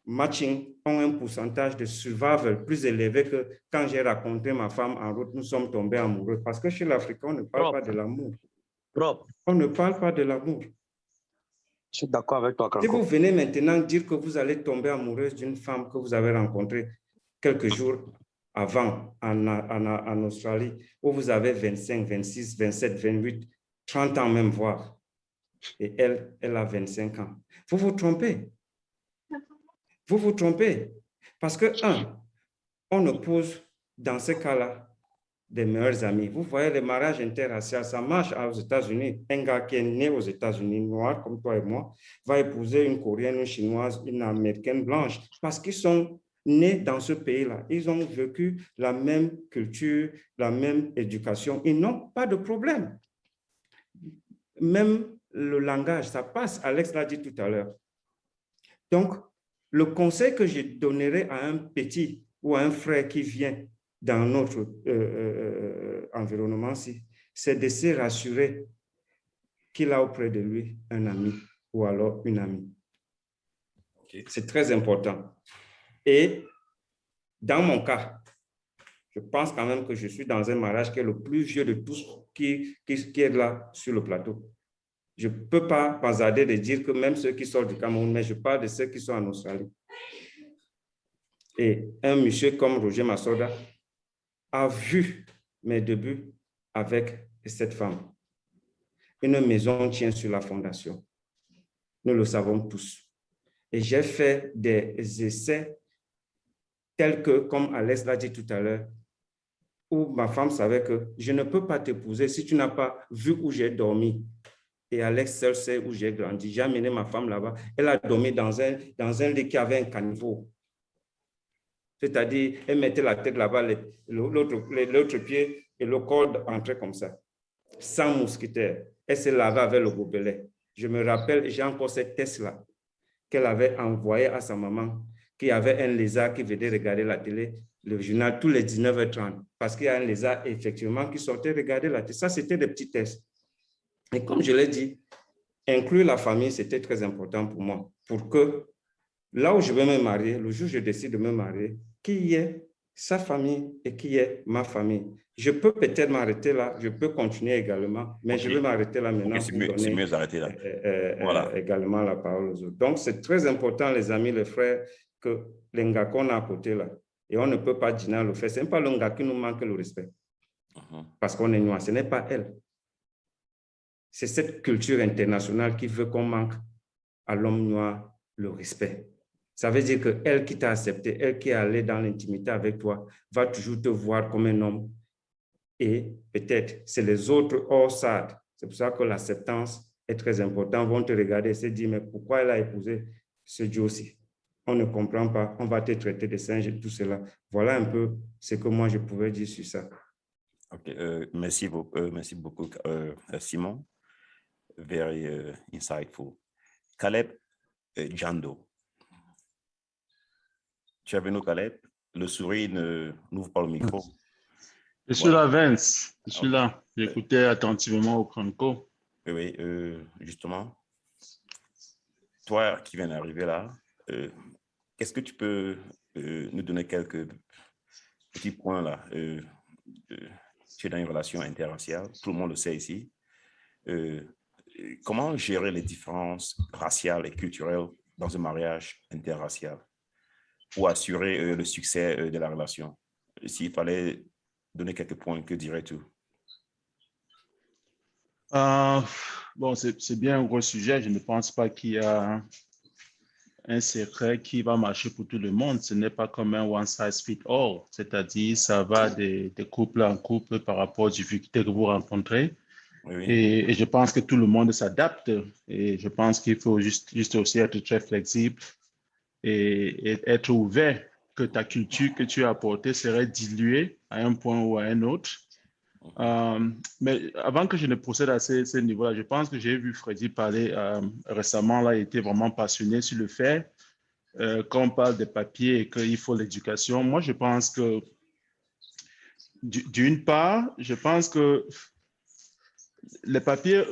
matching ont un pourcentage de survival plus élevé que quand j'ai rencontré ma femme en route, nous sommes tombés amoureux. Parce que chez l'Africain, on ne parle pas de l'amour. On ne parle pas de l'amour. Je suis d'accord avec toi, Kanko. Si vous venez maintenant dire que vous allez tomber amoureuse d'une femme que vous avez rencontrée quelques jours avant en Australie, où vous avez 25, 26, 27, 28, 30 ans même voire, et elle a 25 ans. Vous vous trompez. Vous vous trompez. Parce que, on oppose dans ce cas-là des meilleurs amis. Vous voyez, les mariages interraciaux, ça marche aux États-Unis. Un gars qui est né aux États-Unis, noir comme toi et moi, va épouser une Coréenne, une Chinoise, une Américaine blanche, parce qu'ils sont nés dans ce pays-là. Ils ont vécu la même culture, la même éducation. Ils n'ont pas de problème. Même le langage, ça passe. Alex l'a dit tout à l'heure. Donc, le conseil que je donnerais à un petit ou à un frère qui vient dans notre environnement, c'est de se rassurer qu'il a auprès de lui un ami ou alors une amie. Okay. C'est très important. Et dans mon cas, je pense quand même que je suis dans un mariage qui est le plus vieux de tous qui est là sur le plateau. Je ne peux pas hasarder de dire que même ceux qui sortent du Cameroun, mais je parle de ceux qui sont en Australie. Et un monsieur comme Roger Massoda a vu mes débuts avec cette femme. Une maison tient sur la fondation. Nous le savons tous. Et j'ai fait des essais tels que, comme Alex l'a dit tout à l'heure, où ma femme savait que je ne peux pas t'épouser si tu n'as pas vu où j'ai dormi. Et Alex seul sait où j'ai grandi. J'ai amené ma femme là-bas. Elle a dormi dans un lit qui avait un caniveau. C'est-à-dire, elle mettait la tête là-bas, l'autre pied et le corps entrait comme ça, sans mousquetaire. Elle se lavait avec le gobelet. Je me rappelle, j'ai encore cette test-là qu'elle avait envoyée à sa maman, qui avait un lézard qui venait regarder la télé, le journal, tous les 19h30, parce qu'il y a un lézard, effectivement, qui sortait regarder la télé. Ça, c'était des petits tests. Et comme je l'ai dit, inclure la famille, c'était très important pour moi, pour que là où je vais me marier, le jour où je décide de me marier, qu'il y ait sa famille et qu'il y ait ma famille. Je peux peut-être m'arrêter là, je peux continuer également, mais okay. Je vais m'arrêter là maintenant pour donner mieux arrêter là. Voilà. Également la parole aux autres. Donc, c'est très important, les amis, les frères, que les gars qu'on a à côté là, et on ne peut pas dîner le fait. Ce n'est pas le gars qui nous manque le respect, parce qu'on est noir, ce n'est pas elle. C'est cette culture internationale qui veut qu'on manque à l'homme noir le respect. Ça veut dire qu'elle qui t'a accepté, elle qui est allée dans l'intimité avec toi, va toujours te voir comme un homme. Et peut-être, c'est les autres hors SAD. C'est pour ça que l'acceptance est très importante. Vont te regarder et se dire, mais pourquoi elle a épousé ce Dieu aussi? On ne comprend pas, on va te traiter de singe et tout cela. Voilà un peu ce que moi je pouvais dire sur ça. Ok, merci beaucoup, Simon. Very insightful. Caleb Jando. Tu es venu, Caleb. Le sourire n'ouvre pas le micro. Je suis là, Vince. Je suis là. J'écoutais attentivement au Kanko. Oui, justement. Toi qui viens d'arriver là, est-ce que tu peux nous donner quelques petits points là? Tu es dans une relation interraciale, tout le monde le sait ici. Comment gérer les différences raciales et culturelles dans un mariage interracial pour assurer le succès de la relation? S'il fallait donner quelques points, que dirais-tu? Bon, c'est bien un gros sujet. Je ne pense pas qu'il y a un secret qui va marcher pour tout le monde. Ce n'est pas comme un one size fit all. C'est-à-dire, ça va de couple en couple par rapport aux difficultés que vous rencontrez. Oui. Et je pense que tout le monde s'adapte. Et je pense qu'il faut juste aussi être très flexible et être ouvert que ta culture que tu as apportée serait diluée à un point ou à un autre. Mais avant que je ne procède à ce niveau-là, je pense que j'ai vu Freddy parler récemment, là, il était vraiment passionné sur le fait qu'on parle des papiers et qu'il faut l'éducation. Moi, je pense que d'une part, je pense que les papiers,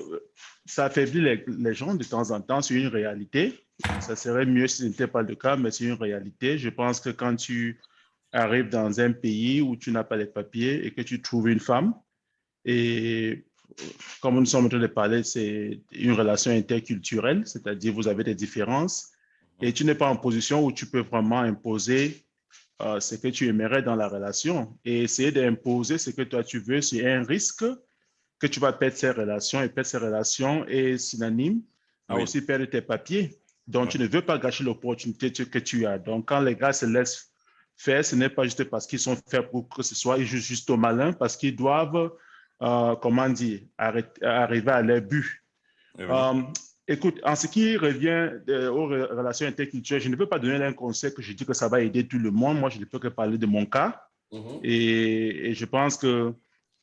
ça affaiblit les gens de temps en temps sur une réalité. Ça serait mieux si ce n'était pas le cas, mais c'est une réalité. Je pense que quand tu arrives dans un pays où tu n'as pas les papiers et que tu trouves une femme, et comme nous sommes en train de parler, c'est une relation interculturelle, c'est-à-dire vous avez des différences et tu n'es pas en position où tu peux vraiment imposer ce que tu aimerais dans la relation. Et essayer d'imposer ce que toi tu veux, c'est un risque que tu vas perdre ces relations, et perdre ces relations est synonyme à aussi perdre tes papiers. Donc, tu ne veux pas gâcher l'opportunité que tu as. Donc, quand les gars se laissent faire, ce n'est pas juste parce qu'ils sont faits pour que ce soit, ils jouent juste au malin, parce qu'ils doivent, comment dire, arriver à leur but. Écoute, en ce qui revient aux relations interculturelles, je ne peux pas donner un conseil que je dis que ça va aider tout le monde. Moi, je ne peux que parler de mon cas. Et je pense qu'il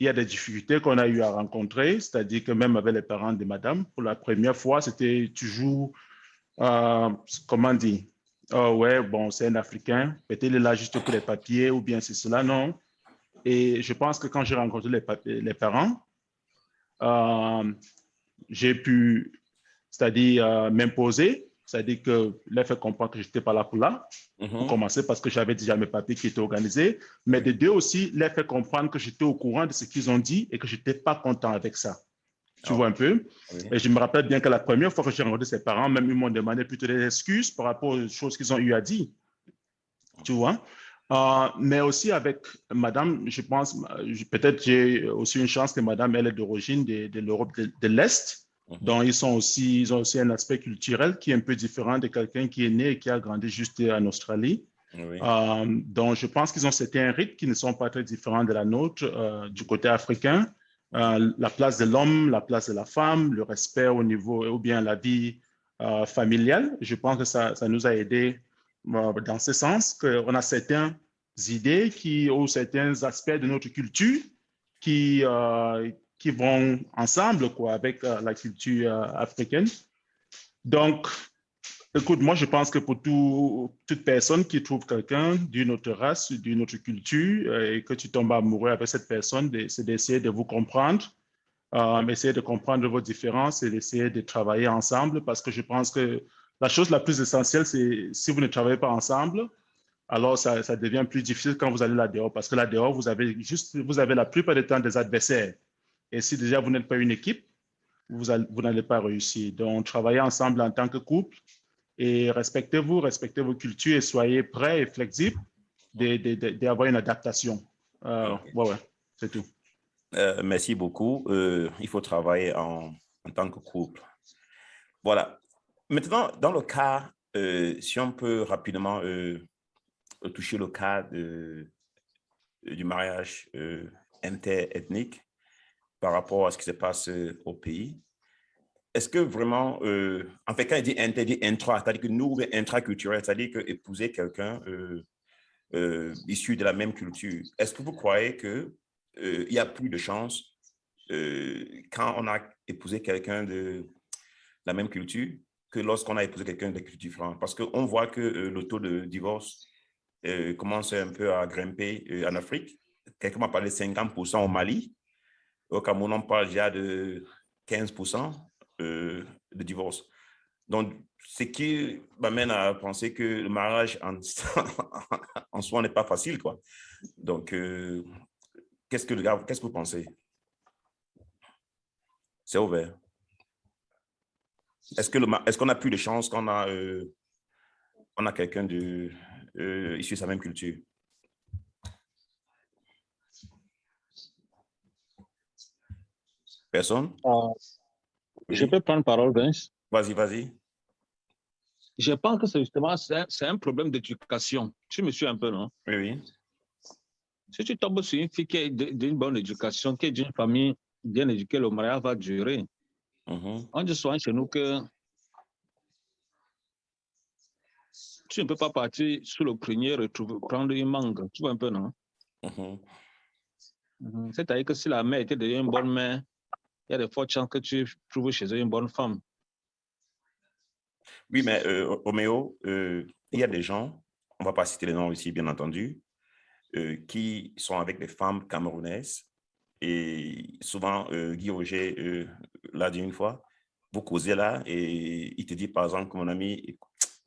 y a des difficultés qu'on a eu à rencontrer, c'est-à-dire que même avec les parents de madame, pour la première fois, c'était toujours, comment dire, oh ouais, bon, c'est un Africain, peut-être il est là juste pour les papiers ou bien c'est cela, non. Et je pense que quand j'ai rencontré les parents, j'ai pu, c'est-à-dire m'imposer, c'est-à-dire que leur fait comprendre que je n'étais pas là pour commencer parce que j'avais déjà mes papiers qui étaient organisés, mais de deux aussi, leur fait comprendre que j'étais au courant de ce qu'ils ont dit et que je n'étais pas content avec ça. Tu vois un peu? Et je me rappelle bien que la première fois que j'ai rencontré ses parents, même ils m'ont demandé plutôt des excuses par rapport aux choses qu'ils ont eu à dire. Tu vois? Mais aussi avec madame, je pense, peut-être j'ai aussi une chance que madame, elle est d'origine de l'Europe de l'Est. Donc, ils ont aussi un aspect culturel qui est un peu différent de quelqu'un qui est né et qui a grandi juste en Australie. Donc, je pense qu'ils ont certains rites qui ne sont pas très différents de la nôtre du côté africain. La place de l'homme, la place de la femme, le respect au niveau, ou bien la vie familiale. Je pense que ça nous a aidés dans ce sens, qu'on a certaines idées ou certains aspects de notre culture qui vont ensemble quoi, avec la culture africaine. Donc, écoute, moi, je pense que pour toute personne qui trouve quelqu'un d'une autre race, d'une autre culture, et que tu tombes amoureux avec cette personne, c'est d'essayer de vous comprendre, essayer de comprendre vos différences et d'essayer de travailler ensemble, parce que je pense que la chose la plus essentielle, c'est si vous ne travaillez pas ensemble, alors ça devient plus difficile quand vous allez là-dehors, parce que là-dehors, vous avez la plupart du temps des adversaires. Et si déjà vous n'êtes pas une équipe, vous n'allez pas réussir. Donc, travaillez ensemble en tant que couple et respectez-vous, respectez vos cultures et soyez prêts et flexibles d'avoir une adaptation. Ouais, c'est tout. Merci beaucoup. Il faut travailler en tant que couple. Voilà. Maintenant, dans le cas, si on peut rapidement toucher le cas du mariage interethnique par rapport à ce qui se passe au pays, est-ce que vraiment, en fait, quand il dit intra, c'est-à-dire que nous, intraculturel, c'est-à-dire que épouser quelqu'un issu de la même culture, est-ce que vous croyez qu'il y a plus de chances quand on a épousé quelqu'un de la même culture que lorsqu'on a épousé quelqu'un de culture différente? Parce qu'on voit que le taux de divorce commence un peu à grimper en Afrique. Quelqu'un m'a parlé de 50% au Mali. Au Cameroun, on parle déjà de 15% de divorce. Donc, ce qui m'amène à penser que le mariage en soi n'est pas facile, quoi. Donc, qu'est-ce que vous pensez? C'est ouvert. Est-ce qu'on a plus de chance quand on a quelqu'un issu de sa même culture? Personne? Je peux prendre parole, Vince? Vas-y. Je pense que c'est justement c'est un problème d'éducation. Tu me suis un peu, non? Oui. Si tu tombes sur une fille qui est d'une bonne éducation, qui est d'une famille bien éduquée, le mariage va durer. On dit souvent chez nous que tu ne peux pas partir sous le prunier et prendre une mangue. Tu vois un peu, non? C'est-à-dire que si la mère était déjà une bonne mère, il y a de fortes chances que tu trouves chez eux une bonne femme. Oui, mais Roméo, il y a des gens, on ne va pas citer les noms ici, bien entendu, qui sont avec des femmes camerounaises. Et souvent, Guy Roger l'a dit une fois, vous causez là et il te dit, par exemple, que mon ami,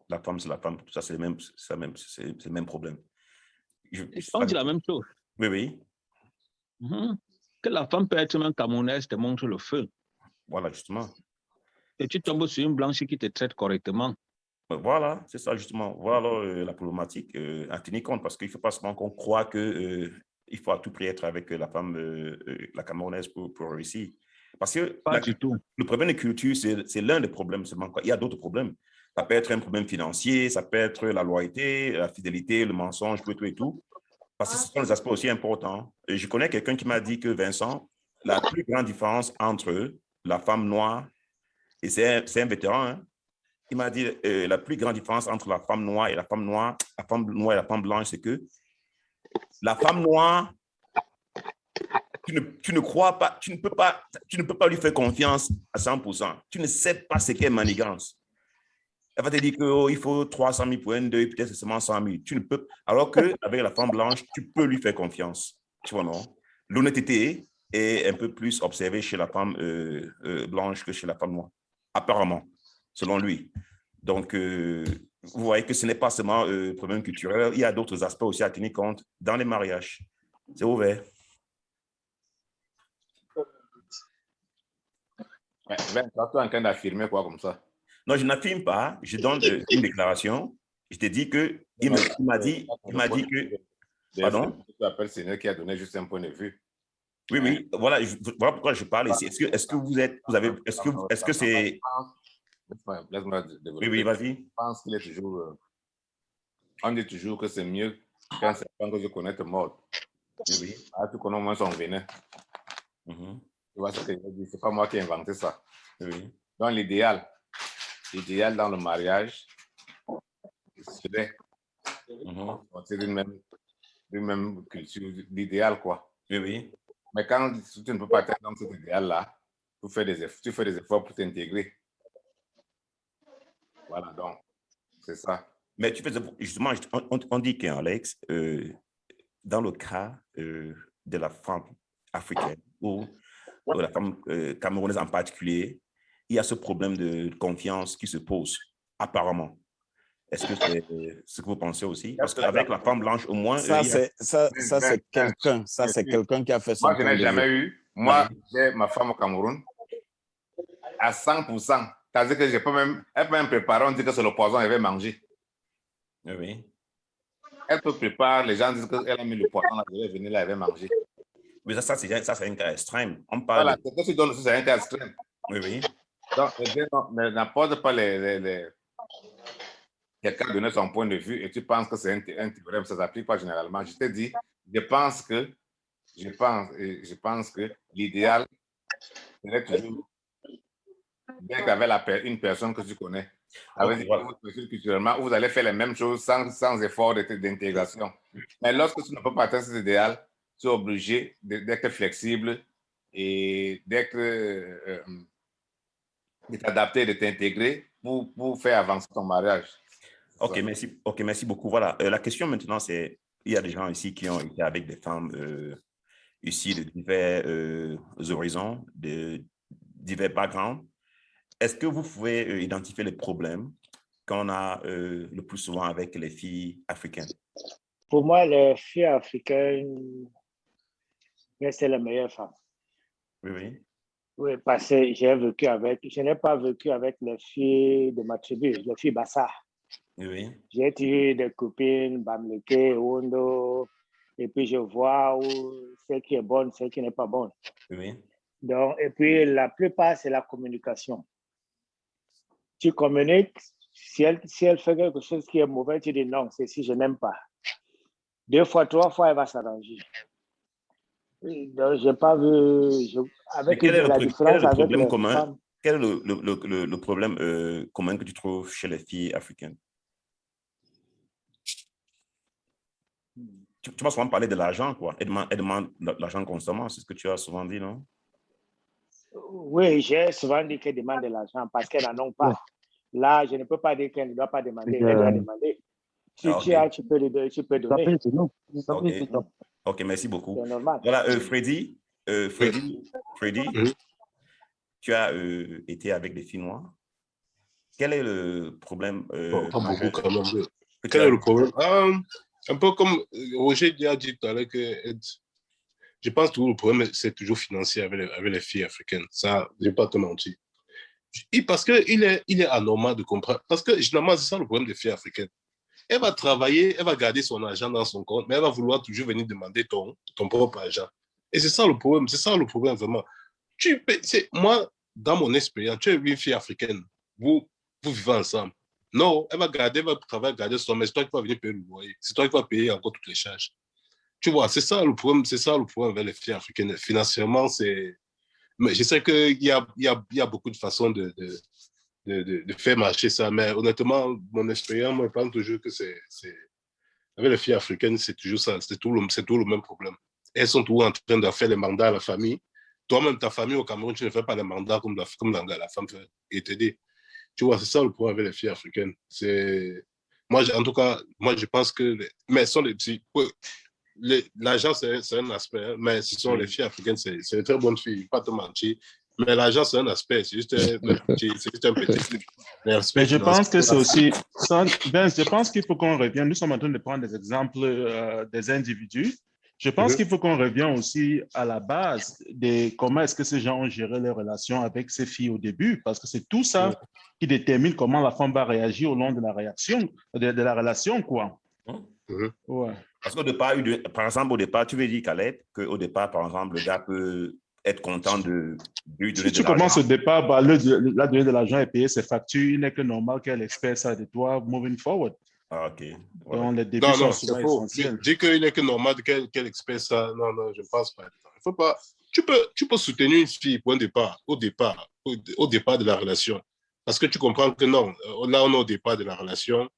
la femme, c'est la femme, tout ça, c'est le même problème. On dit la même chose. Oui. Que la femme peut être même camerounaise te montre le feu. Voilà, justement. Et tu tombes sur une blanche qui te traite correctement. Voilà, c'est ça justement. Voilà la problématique à tenir compte, parce qu'il ne faut pas seulement qu'on croit qu'il faut à tout prix être avec la femme, la camerounaise pour réussir. Parce que le problème de culture, c'est l'un des problèmes seulement. Il y a d'autres problèmes. Ça peut être un problème financier, ça peut être la loyauté, la fidélité, le mensonge, tout et tout. Parce que ce sont des aspects aussi importants. Et je connais quelqu'un qui m'a dit que, Vincent, la plus grande différence entre la femme noire, et c'est un vétéran, hein, il m'a dit la plus grande différence entre la femme noire et la femme noire, la femme noire et la femme blanche, c'est que la femme noire, tu ne crois pas, tu ne peux pas lui faire confiance à 100%. Tu ne sais pas ce qu'est manigance. Elle va te dire qu'il faut 300 000 pour un deuil, peut-être seulement 100 000. Tu ne peux, alors qu'avec la femme blanche, tu peux lui faire confiance. Tu vois, non? L'honnêteté est un peu plus observée chez la femme blanche que chez la femme noire, apparemment, selon lui. Donc, vous voyez que ce n'est pas seulement un problème culturel, il y a d'autres aspects aussi à tenir compte dans les mariages. C'est ouvert. Ben, toi, tu es en train d'affirmer quoi comme ça? Non, je n'affirme pas, je donne une déclaration. Je te dis que, il m'a dit que... Pardon? Tu appelles Seigneur qui a donné juste un point de vue. Oui, oui, voilà, voilà pourquoi je parle ici. Est-ce que vous êtes, vous avez, est-ce que c'est... Laisse-moi développer. Oui, vas-y. Je pense qu'il est toujours... on dit toujours que c'est mieux qu'un serpent que je connais te mord. Oui. Ah, tu connais au moins son venin. Tu vois ce que je dis? C'est pas moi qui ai inventé ça. Oui. Donc, l'idéal dans le mariage serait d'une même culture, l'idéal, quoi. Oui, oui. Mais quand tu ne peux pas atteindre cet idéal-là, tu fais des efforts pour t'intégrer. Voilà, donc, c'est ça. Mais tu fais, justement, on dit qu'Alex, dans le cas de la femme africaine, ou la femme camerounaise en particulier, il y a ce problème de confiance qui se pose, apparemment. Est-ce que c'est ce que vous pensez aussi? Parce qu'avec la femme blanche, au moins... Ça, c'est quelqu'un qui a fait ça. Moi, je n'ai jamais eu. Moi, j'ai ma femme au Cameroun à 100%. C'est-à-dire que elle peut même préparer, on dit que c'est le poison, elle va manger. Oui. Elle peut préparer, les gens disent qu'elle a mis le poison, elle va venir là, elle va manger. Mais ça c'est un cas extrême. On parle voilà, c'est que tu donnes aussi, c'est un cas extrême. Oui, oui. Donc, n'apporte pas quelqu'un donner son point de vue et tu penses que c'est un théorème, ça ne s'applique pas généralement. Je te dis, je pense que l'idéal serait toujours d'être avec une personne que tu connais. Avec culturellement, vous allez faire les mêmes choses sans effort d'intégration. Mais lorsque tu ne peux pas atteindre cet idéal, tu es obligé d'être flexible et de t'adapter, de t'intégrer pour faire avancer ton mariage. Ok, merci beaucoup. Voilà, la question maintenant, c'est, il y a des gens ici qui ont été avec des femmes ici de divers horizons, de divers backgrounds. Est-ce que vous pouvez identifier les problèmes qu'on a le plus souvent avec les filles africaines? Pour moi, les filles africaines, c'est les meilleures femmes. Oui, oui. Oui, parce que je n'ai pas vécu avec les filles de ma tribu, les filles Bassa. Oui. J'ai eu des copines, Bamleke, Ondo, et puis je vois ce qui est bon, ce qui n'est pas bon. Oui. Donc, et puis la plupart, c'est la communication. Tu communiques, si elle fait quelque chose qui est mauvais, tu dis non, c'est si je n'aime pas. 2 fois, 3 fois, elle va s'arranger. Donc, je n'ai pas vu. Quel est le problème commun? Quel est le problème commun que tu trouves chez les filles africaines? Tu m'as souvent parlé de l'argent, quoi. Elle demande l'argent constamment, c'est ce que tu as souvent dit, non? Oui, j'ai souvent dit qu'elle demande de l'argent parce qu'elle n'en a pas. Là, je ne peux pas dire qu'elle ne doit pas demander. Elle doit demander. Si tu as, tu peux donner. Ok, merci beaucoup. C'est normal. Voilà, Freddy, tu as été avec des filles noires. Quel est le problème? Pas beaucoup quand même. Quel est le problème? Un peu comme Roger a dit tout à l'heure que je pense que le problème, c'est toujours financier avec les filles africaines. Ça, je ne vais pas te mentir. Parce qu'il est anormal de comprendre. Parce que généralement, c'est ça le problème des filles africaines. Elle va travailler, elle va garder son argent dans son compte, mais elle va vouloir toujours venir demander ton propre argent. Et c'est ça le problème vraiment. Moi, dans mon expérience, tu es une fille africaine, vous vivez ensemble. Non, elle va travailler, garder son, mais c'est toi qui vas venir payer le loyer. C'est toi qui vas payer encore toutes les charges. Tu vois, c'est ça le problème avec les filles africaines. Financièrement, mais je sais qu'il y a beaucoup de façons de faire marcher ça, mais honnêtement, mon expérience me parle toujours que avec les filles africaines, c'est toujours ça, c'est tout le même problème. Elles sont toujours en train de faire les mandats à la famille. Toi-même, ta famille au Cameroun, tu ne fais pas les mandats comme la femme fait et t'aider. Tu vois, c'est ça le problème avec les filles africaines. En tout cas, je pense que mais ce sont les petits. L'argent, c'est un aspect, hein, mais ce sont les filles africaines, c'est des très bonnes filles, pas te mentir. Mais l'argent, c'est un aspect, c'est juste un petit aspect. Mais je pense que c'est aussi, Vince, je pense qu'il faut qu'on revienne. Nous sommes en train de prendre des exemples des individus. Je pense qu'il faut qu'on revienne aussi à la base de comment est-ce que ces gens ont géré leurs relations avec ces filles au début, parce que c'est tout ça qui détermine comment la femme va réagir au long de la relation, quoi. Ouais. Parce qu'au départ, par exemple, tu veux dire, Caleb, qu'au départ, par exemple, le gars peut être content de lui donner de l'argent. Si tu commences au départ par lui donner de l'argent et payer ses factures, il n'est que normal qu'elle espère ça de toi moving forward. Ah, ok. Ouais. Donc, les débuts sont souvent essentiels. Dis qu'il n'est que normal qu'elle espère ça. Non, je ne pense pas. Il faut pas. Tu peux soutenir une fille au départ de la relation. Parce que tu comprends que non, là, on est au départ de la relation.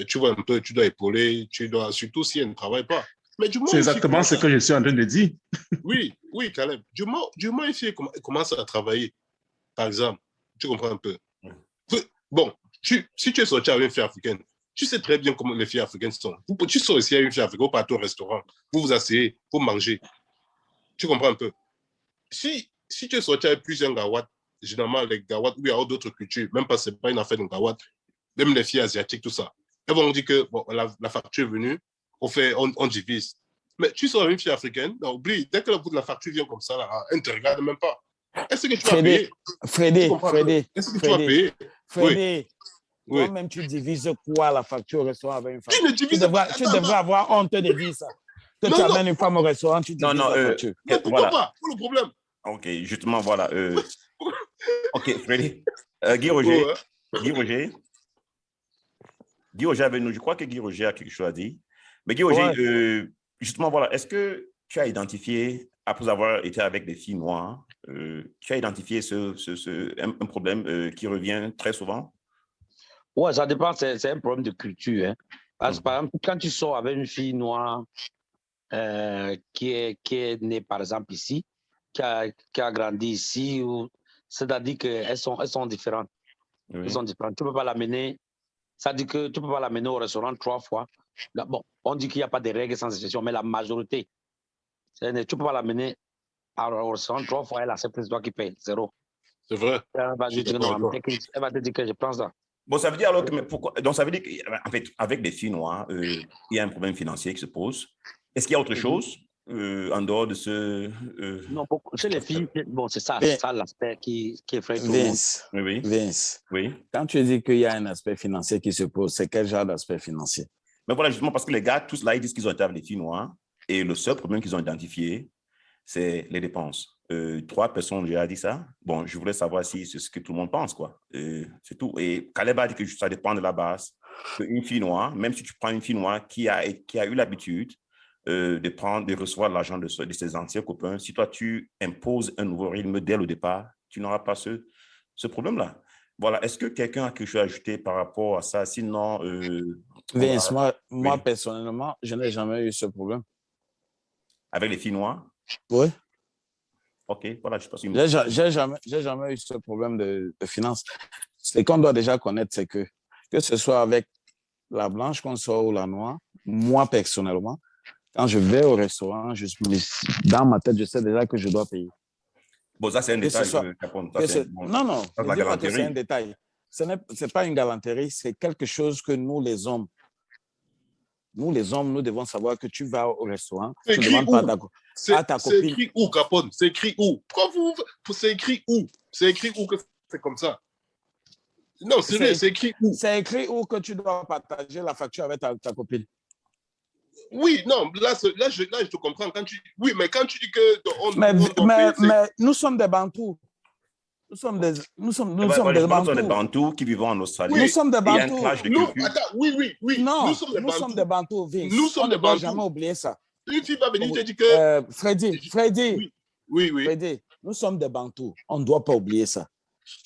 Tu vois un peu, tu dois épauler, surtout si elle ne travaille pas. C'est exactement ce que je suis en train de dire. Oui, Caleb. Du moment une fille commence à travailler, par exemple, tu comprends un peu. Bon, si tu es sorti avec une fille africaine, tu sais très bien comment les filles africaines sont. Tu sors aussi avec une fille africaine, vous partez au restaurant, vous vous asseyez, vous mangez. Tu comprends un peu. Si tu es sorti avec plusieurs gawats, généralement les gawats, il y a d'autres cultures, même pas, c'est pas une affaire de gawats, même les filles asiatiques, tout ça. Elles vont dire que bon, la facture est venue, on divise. Mais tu sors avec une fille africaine, non, oublie, dès que le bout de la facture vient comme ça, là, elle ne te regarde même pas. Est-ce que tu vas payer? Freddy, est-ce que tu vas payer? Freddy, toi-même, tu divises quoi la facture au restaurant avec une femme? Tu devrais avoir honte de dire ça. Que tu amènes une femme au restaurant, tu divises la facture. Mais pourquoi pas? Où le problème? Ok, justement, voilà. Ok, Freddy. Guy Roger. Guy Roger avec nous. Je crois que Guy Roger a quelque chose à dire. Mais Guy Roger, justement, voilà, est-ce que tu as identifié, après avoir été avec des filles noires, tu as identifié un problème qui revient très souvent? Oui, ça dépend, c'est un problème de culture. Hein. Parce que, par exemple, quand tu sors avec une fille noire qui est née, par exemple, ici, qui a grandi ici, c'est-à-dire qu'elles sont différentes. Oui. Elles sont différentes. Tu ne peux pas l'amener. Ça dit que tu ne peux pas l'amener au restaurant 3 fois. Là, bon, on dit qu'il n'y a pas de règles sans exception, mais la majorité, tu ne peux pas l'amener au restaurant 3 fois, elle accepte, c'est toi qui payes, 0. C'est vrai. Elle va te dire que je prends ça. Bon, ça veut dire alors que, mais pourquoi? Donc, ça veut dire qu'en fait, avec des filles noires, il y a un problème financier qui se pose. Est-ce qu'il y a autre chose en dehors de ce... Non, chez les filles, bon, c'est ça l'aspect qui effraie tout Vince, le monde. Vince, quand tu dis qu'il y a un aspect financier qui se pose, c'est quel genre d'aspect financier? Mais voilà, justement, parce que les gars, tous là, ils disent qu'ils ont été avec les filles noires et le seul problème qu'ils ont identifié, c'est les dépenses. 3 personnes ont déjà dit ça. Bon, je voulais savoir si c'est ce que tout le monde pense, quoi. C'est tout. Et Caleb a dit que ça dépend de la base. Une fille noire, même si tu prends une fille noire qui a eu l'habitude de recevoir l'argent de ses anciens copains, si toi, tu imposes un nouveau rythme dès le départ, tu n'auras pas ce problème-là. Voilà. Est-ce que quelqu'un a quelque chose à ajouter par rapport à ça? Sinon... Vince, moi, personnellement, je n'ai jamais eu ce problème. Avec les filles noires? Oui. OK, voilà, je pense. J'ai jamais eu ce problème de finances. Ce qu'on doit déjà connaître, c'est que ce soit avec la blanche qu'on sort ou la noire, moi, personnellement, quand je vais au restaurant, dans ma tête, je sais déjà que je dois payer. Bon, ça, c'est un détail. Non, c'est un détail. Ce n'est pas une galanterie, c'est quelque chose que nous, les hommes, nous devons savoir que tu vas au restaurant, tu ne demandes pas d'accord. à ta copine. C'est écrit où, Capone? C'est écrit où? C'est écrit où? C'est écrit où que c'est comme ça? Non, sérieux, c'est écrit où? C'est écrit où que tu dois partager la facture avec ta copine? Oui, non, là, je te comprends. Oui, mais quand tu dis que mais nous sommes des Bantous. Nous sommes des Bantous qui vivent en Australie. Nous sommes des Bantous. Oui. Non, nous sommes des Bantous, Vince. Nous sommes on des ne doit Bantous. jamais oublier ça. Une fille va venir te dire que... Freddy. Oui. Freddy, nous sommes des Bantous. On ne doit pas oublier ça.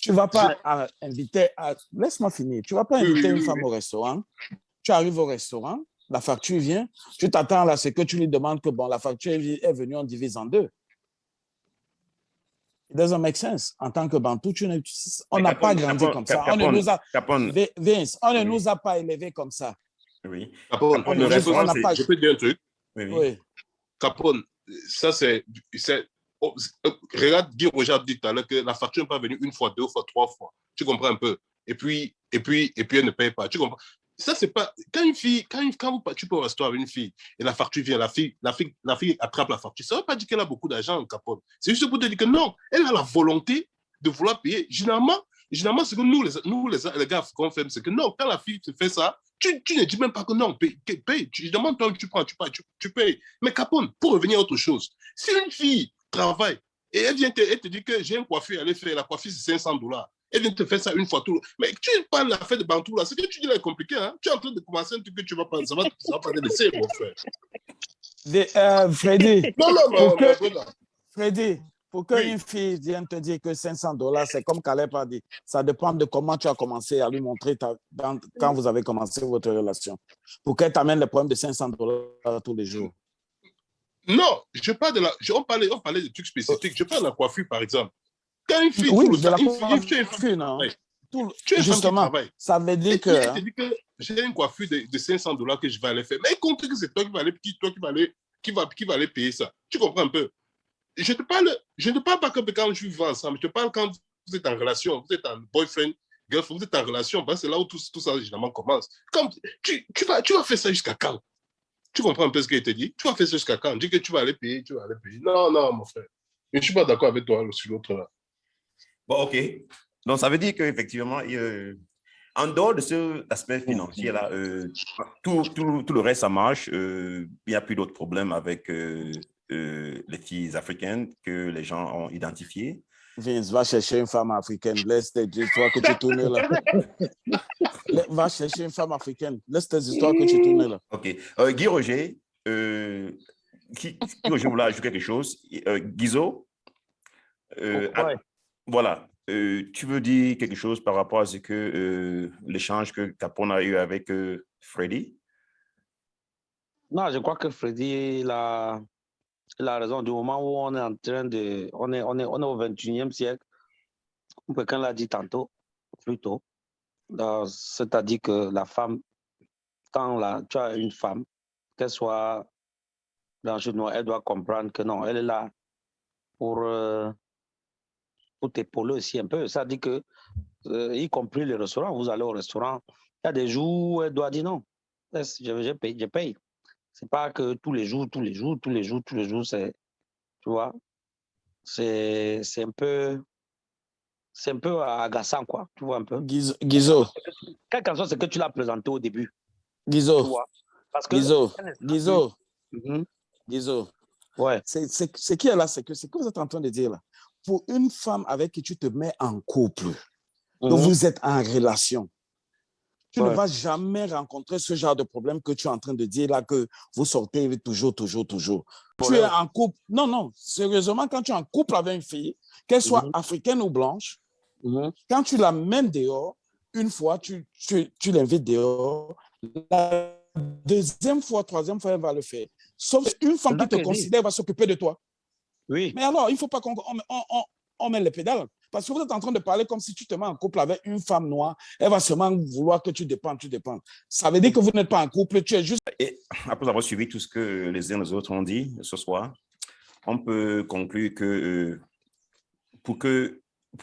Tu ne vas pas inviter... Laisse-moi finir. Tu ne vas pas inviter une femme au restaurant. Tu arrives au restaurant, la facture vient, tu t'attends là, c'est que tu lui demandes que bon, la facture est venue, on divise en deux. It doesn't make sense. En tant que Bantou, on n'a pas grandi comme ça. On ne nous a pas élevés comme ça. Oui. Capone, je peux te dire un truc? Oui. Capone, ça c'est... Regarde, Guy Roger a dit tout à l'heure que la facture n'est pas venue une fois, deux fois, trois fois. Tu comprends un peu? Et puis elle ne paye pas. Tu comprends? Ça, c'est pas... Quand tu peux au restaurant avec une fille et la facture vient, la fille attrape la facture, ça ne veut pas dire qu'elle a beaucoup d'argent, Capone. C'est juste pour te dire que non, elle a la volonté de vouloir payer. Généralement ce que nous les gars, qu'on fait, c'est que non, quand la fille te fait ça, tu ne dis même pas que non, paye. Tu demandes, toi, tu prends, tu payes. Mais Capone, pour revenir à autre chose, si une fille travaille et elle te dit que j'ai une coiffure, elle est faite, la coiffure c'est $500. Elle vient te faire ça une fois tout. Mais tu parles de la fête de Bantou là, ce que tu dis là est compliqué. Hein? Tu es en train de commencer un truc que tu vas pas, ça va pas te laisser, mon frère. Freddy. Non. Freddy, pour qu'une fille vienne te dire que $500, c'est comme Caleb a dit. Ça dépend de comment tu as commencé à lui montrer quand vous avez commencé votre relation. Pour qu'elle t'amène le problème de $500 tous les jours. Non, on parlait de trucs spécifiques. Je parle de la coiffure, par exemple. Quand une fille, justement, ça veut dire que... Elle te dit que j'ai une coiffure de $500 que je vais aller faire. Mais compte que c'est toi qui va aller payer ça. Tu comprends un peu? Je ne parle pas que quand je vivais ensemble. Je te parle quand vous êtes en relation, vous êtes en boyfriend, girlfriend, vous êtes en relation. Ben c'est là où tout ça, généralement, commence. Comme, tu vas faire ça jusqu'à quand? Tu comprends un peu ce qu'il te dit? Tu vas faire ça jusqu'à quand? Dis que tu vas aller payer, Non, mon frère. Je ne suis pas d'accord avec toi sur l'autre là. Bon, OK. Donc, ça veut dire qu'effectivement, en dehors de cet aspect financier-là, tout le reste, ça marche. Il n'y a plus d'autres problèmes avec les filles africaines que les gens ont identifiées. Vince, va chercher une femme africaine. Laisse tes histoires que tu tournes là. Va chercher une femme africaine. Laisse tes histoires que tu tournes là. OK. Guy Roger, Guy Roger voulait ajouter quelque chose. Guizo, voilà. Tu veux dire quelque chose par rapport à ce que l'échange que Capone a eu avec Freddy? Non, je crois que Freddy il a raison. Du moment où on est en train de... On est au 21e siècle, quelqu'un l'a dit tantôt, plus tôt. C'est-à-dire que la femme, quand tu as une femme, qu'elle soit blanche ou noire, elle doit comprendre que non, elle est là pour t'épauler aussi un peu. Ça dit que, y compris le restaurant, vous allez au restaurant, il y a des jours où elle doit dire non. Je paye. C'est pas que tous les jours, c'est, tu vois, c'est un peu agaçant, quoi. Tu vois un peu. Guizo. Quel que soit ce que tu l'as présenté au début. Guizo. Parce que Guizo. Ouais. Ce qui est là, c'est que vous êtes en train de dire là. Pour une femme avec qui tu te mets en couple, que vous êtes en relation, tu ne vas jamais rencontrer ce genre de problème que tu es en train de dire là, que vous sortez toujours. Tu es en couple. Non, sérieusement, quand tu es en couple avec une fille, qu'elle soit africaine ou blanche, quand tu l'amènes dehors, une fois, tu l'invites dehors, la deuxième fois, troisième fois, elle va le faire. Sauf une femme qui te considère va s'occuper de toi. Oui. Mais alors, il ne faut pas qu'on mette les pédales. Parce que vous êtes en train de parler comme si tu te mets en couple avec une femme noire. Elle va seulement vouloir que tu dépendes. Ça veut dire que vous n'êtes pas en couple, tu es juste... Et après avoir suivi tout ce que les uns et les autres ont dit ce soir, on peut conclure que pour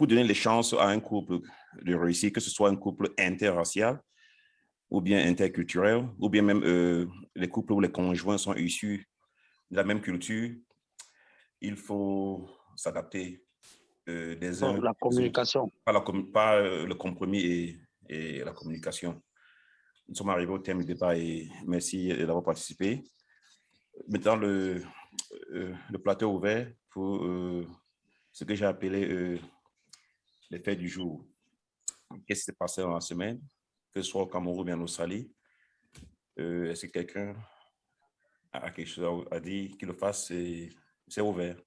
donner les chances à un couple de réussir, que ce soit un couple interracial ou bien interculturel, ou bien même les couples où les conjoints sont issus de la même culture, il faut s'adapter des uns. La communication. Pas le compromis et la communication. Nous sommes arrivés au thème du débat et merci d'avoir participé. Maintenant, le plateau ouvert pour ce que j'ai appelé les faits du jour. Qu'est-ce qui s'est passé dans la semaine, que ce soit au Cameroun ou bien en Australie? Est-ce que quelqu'un a quelque chose à dire, qu'il le fasse? C'est ouvert.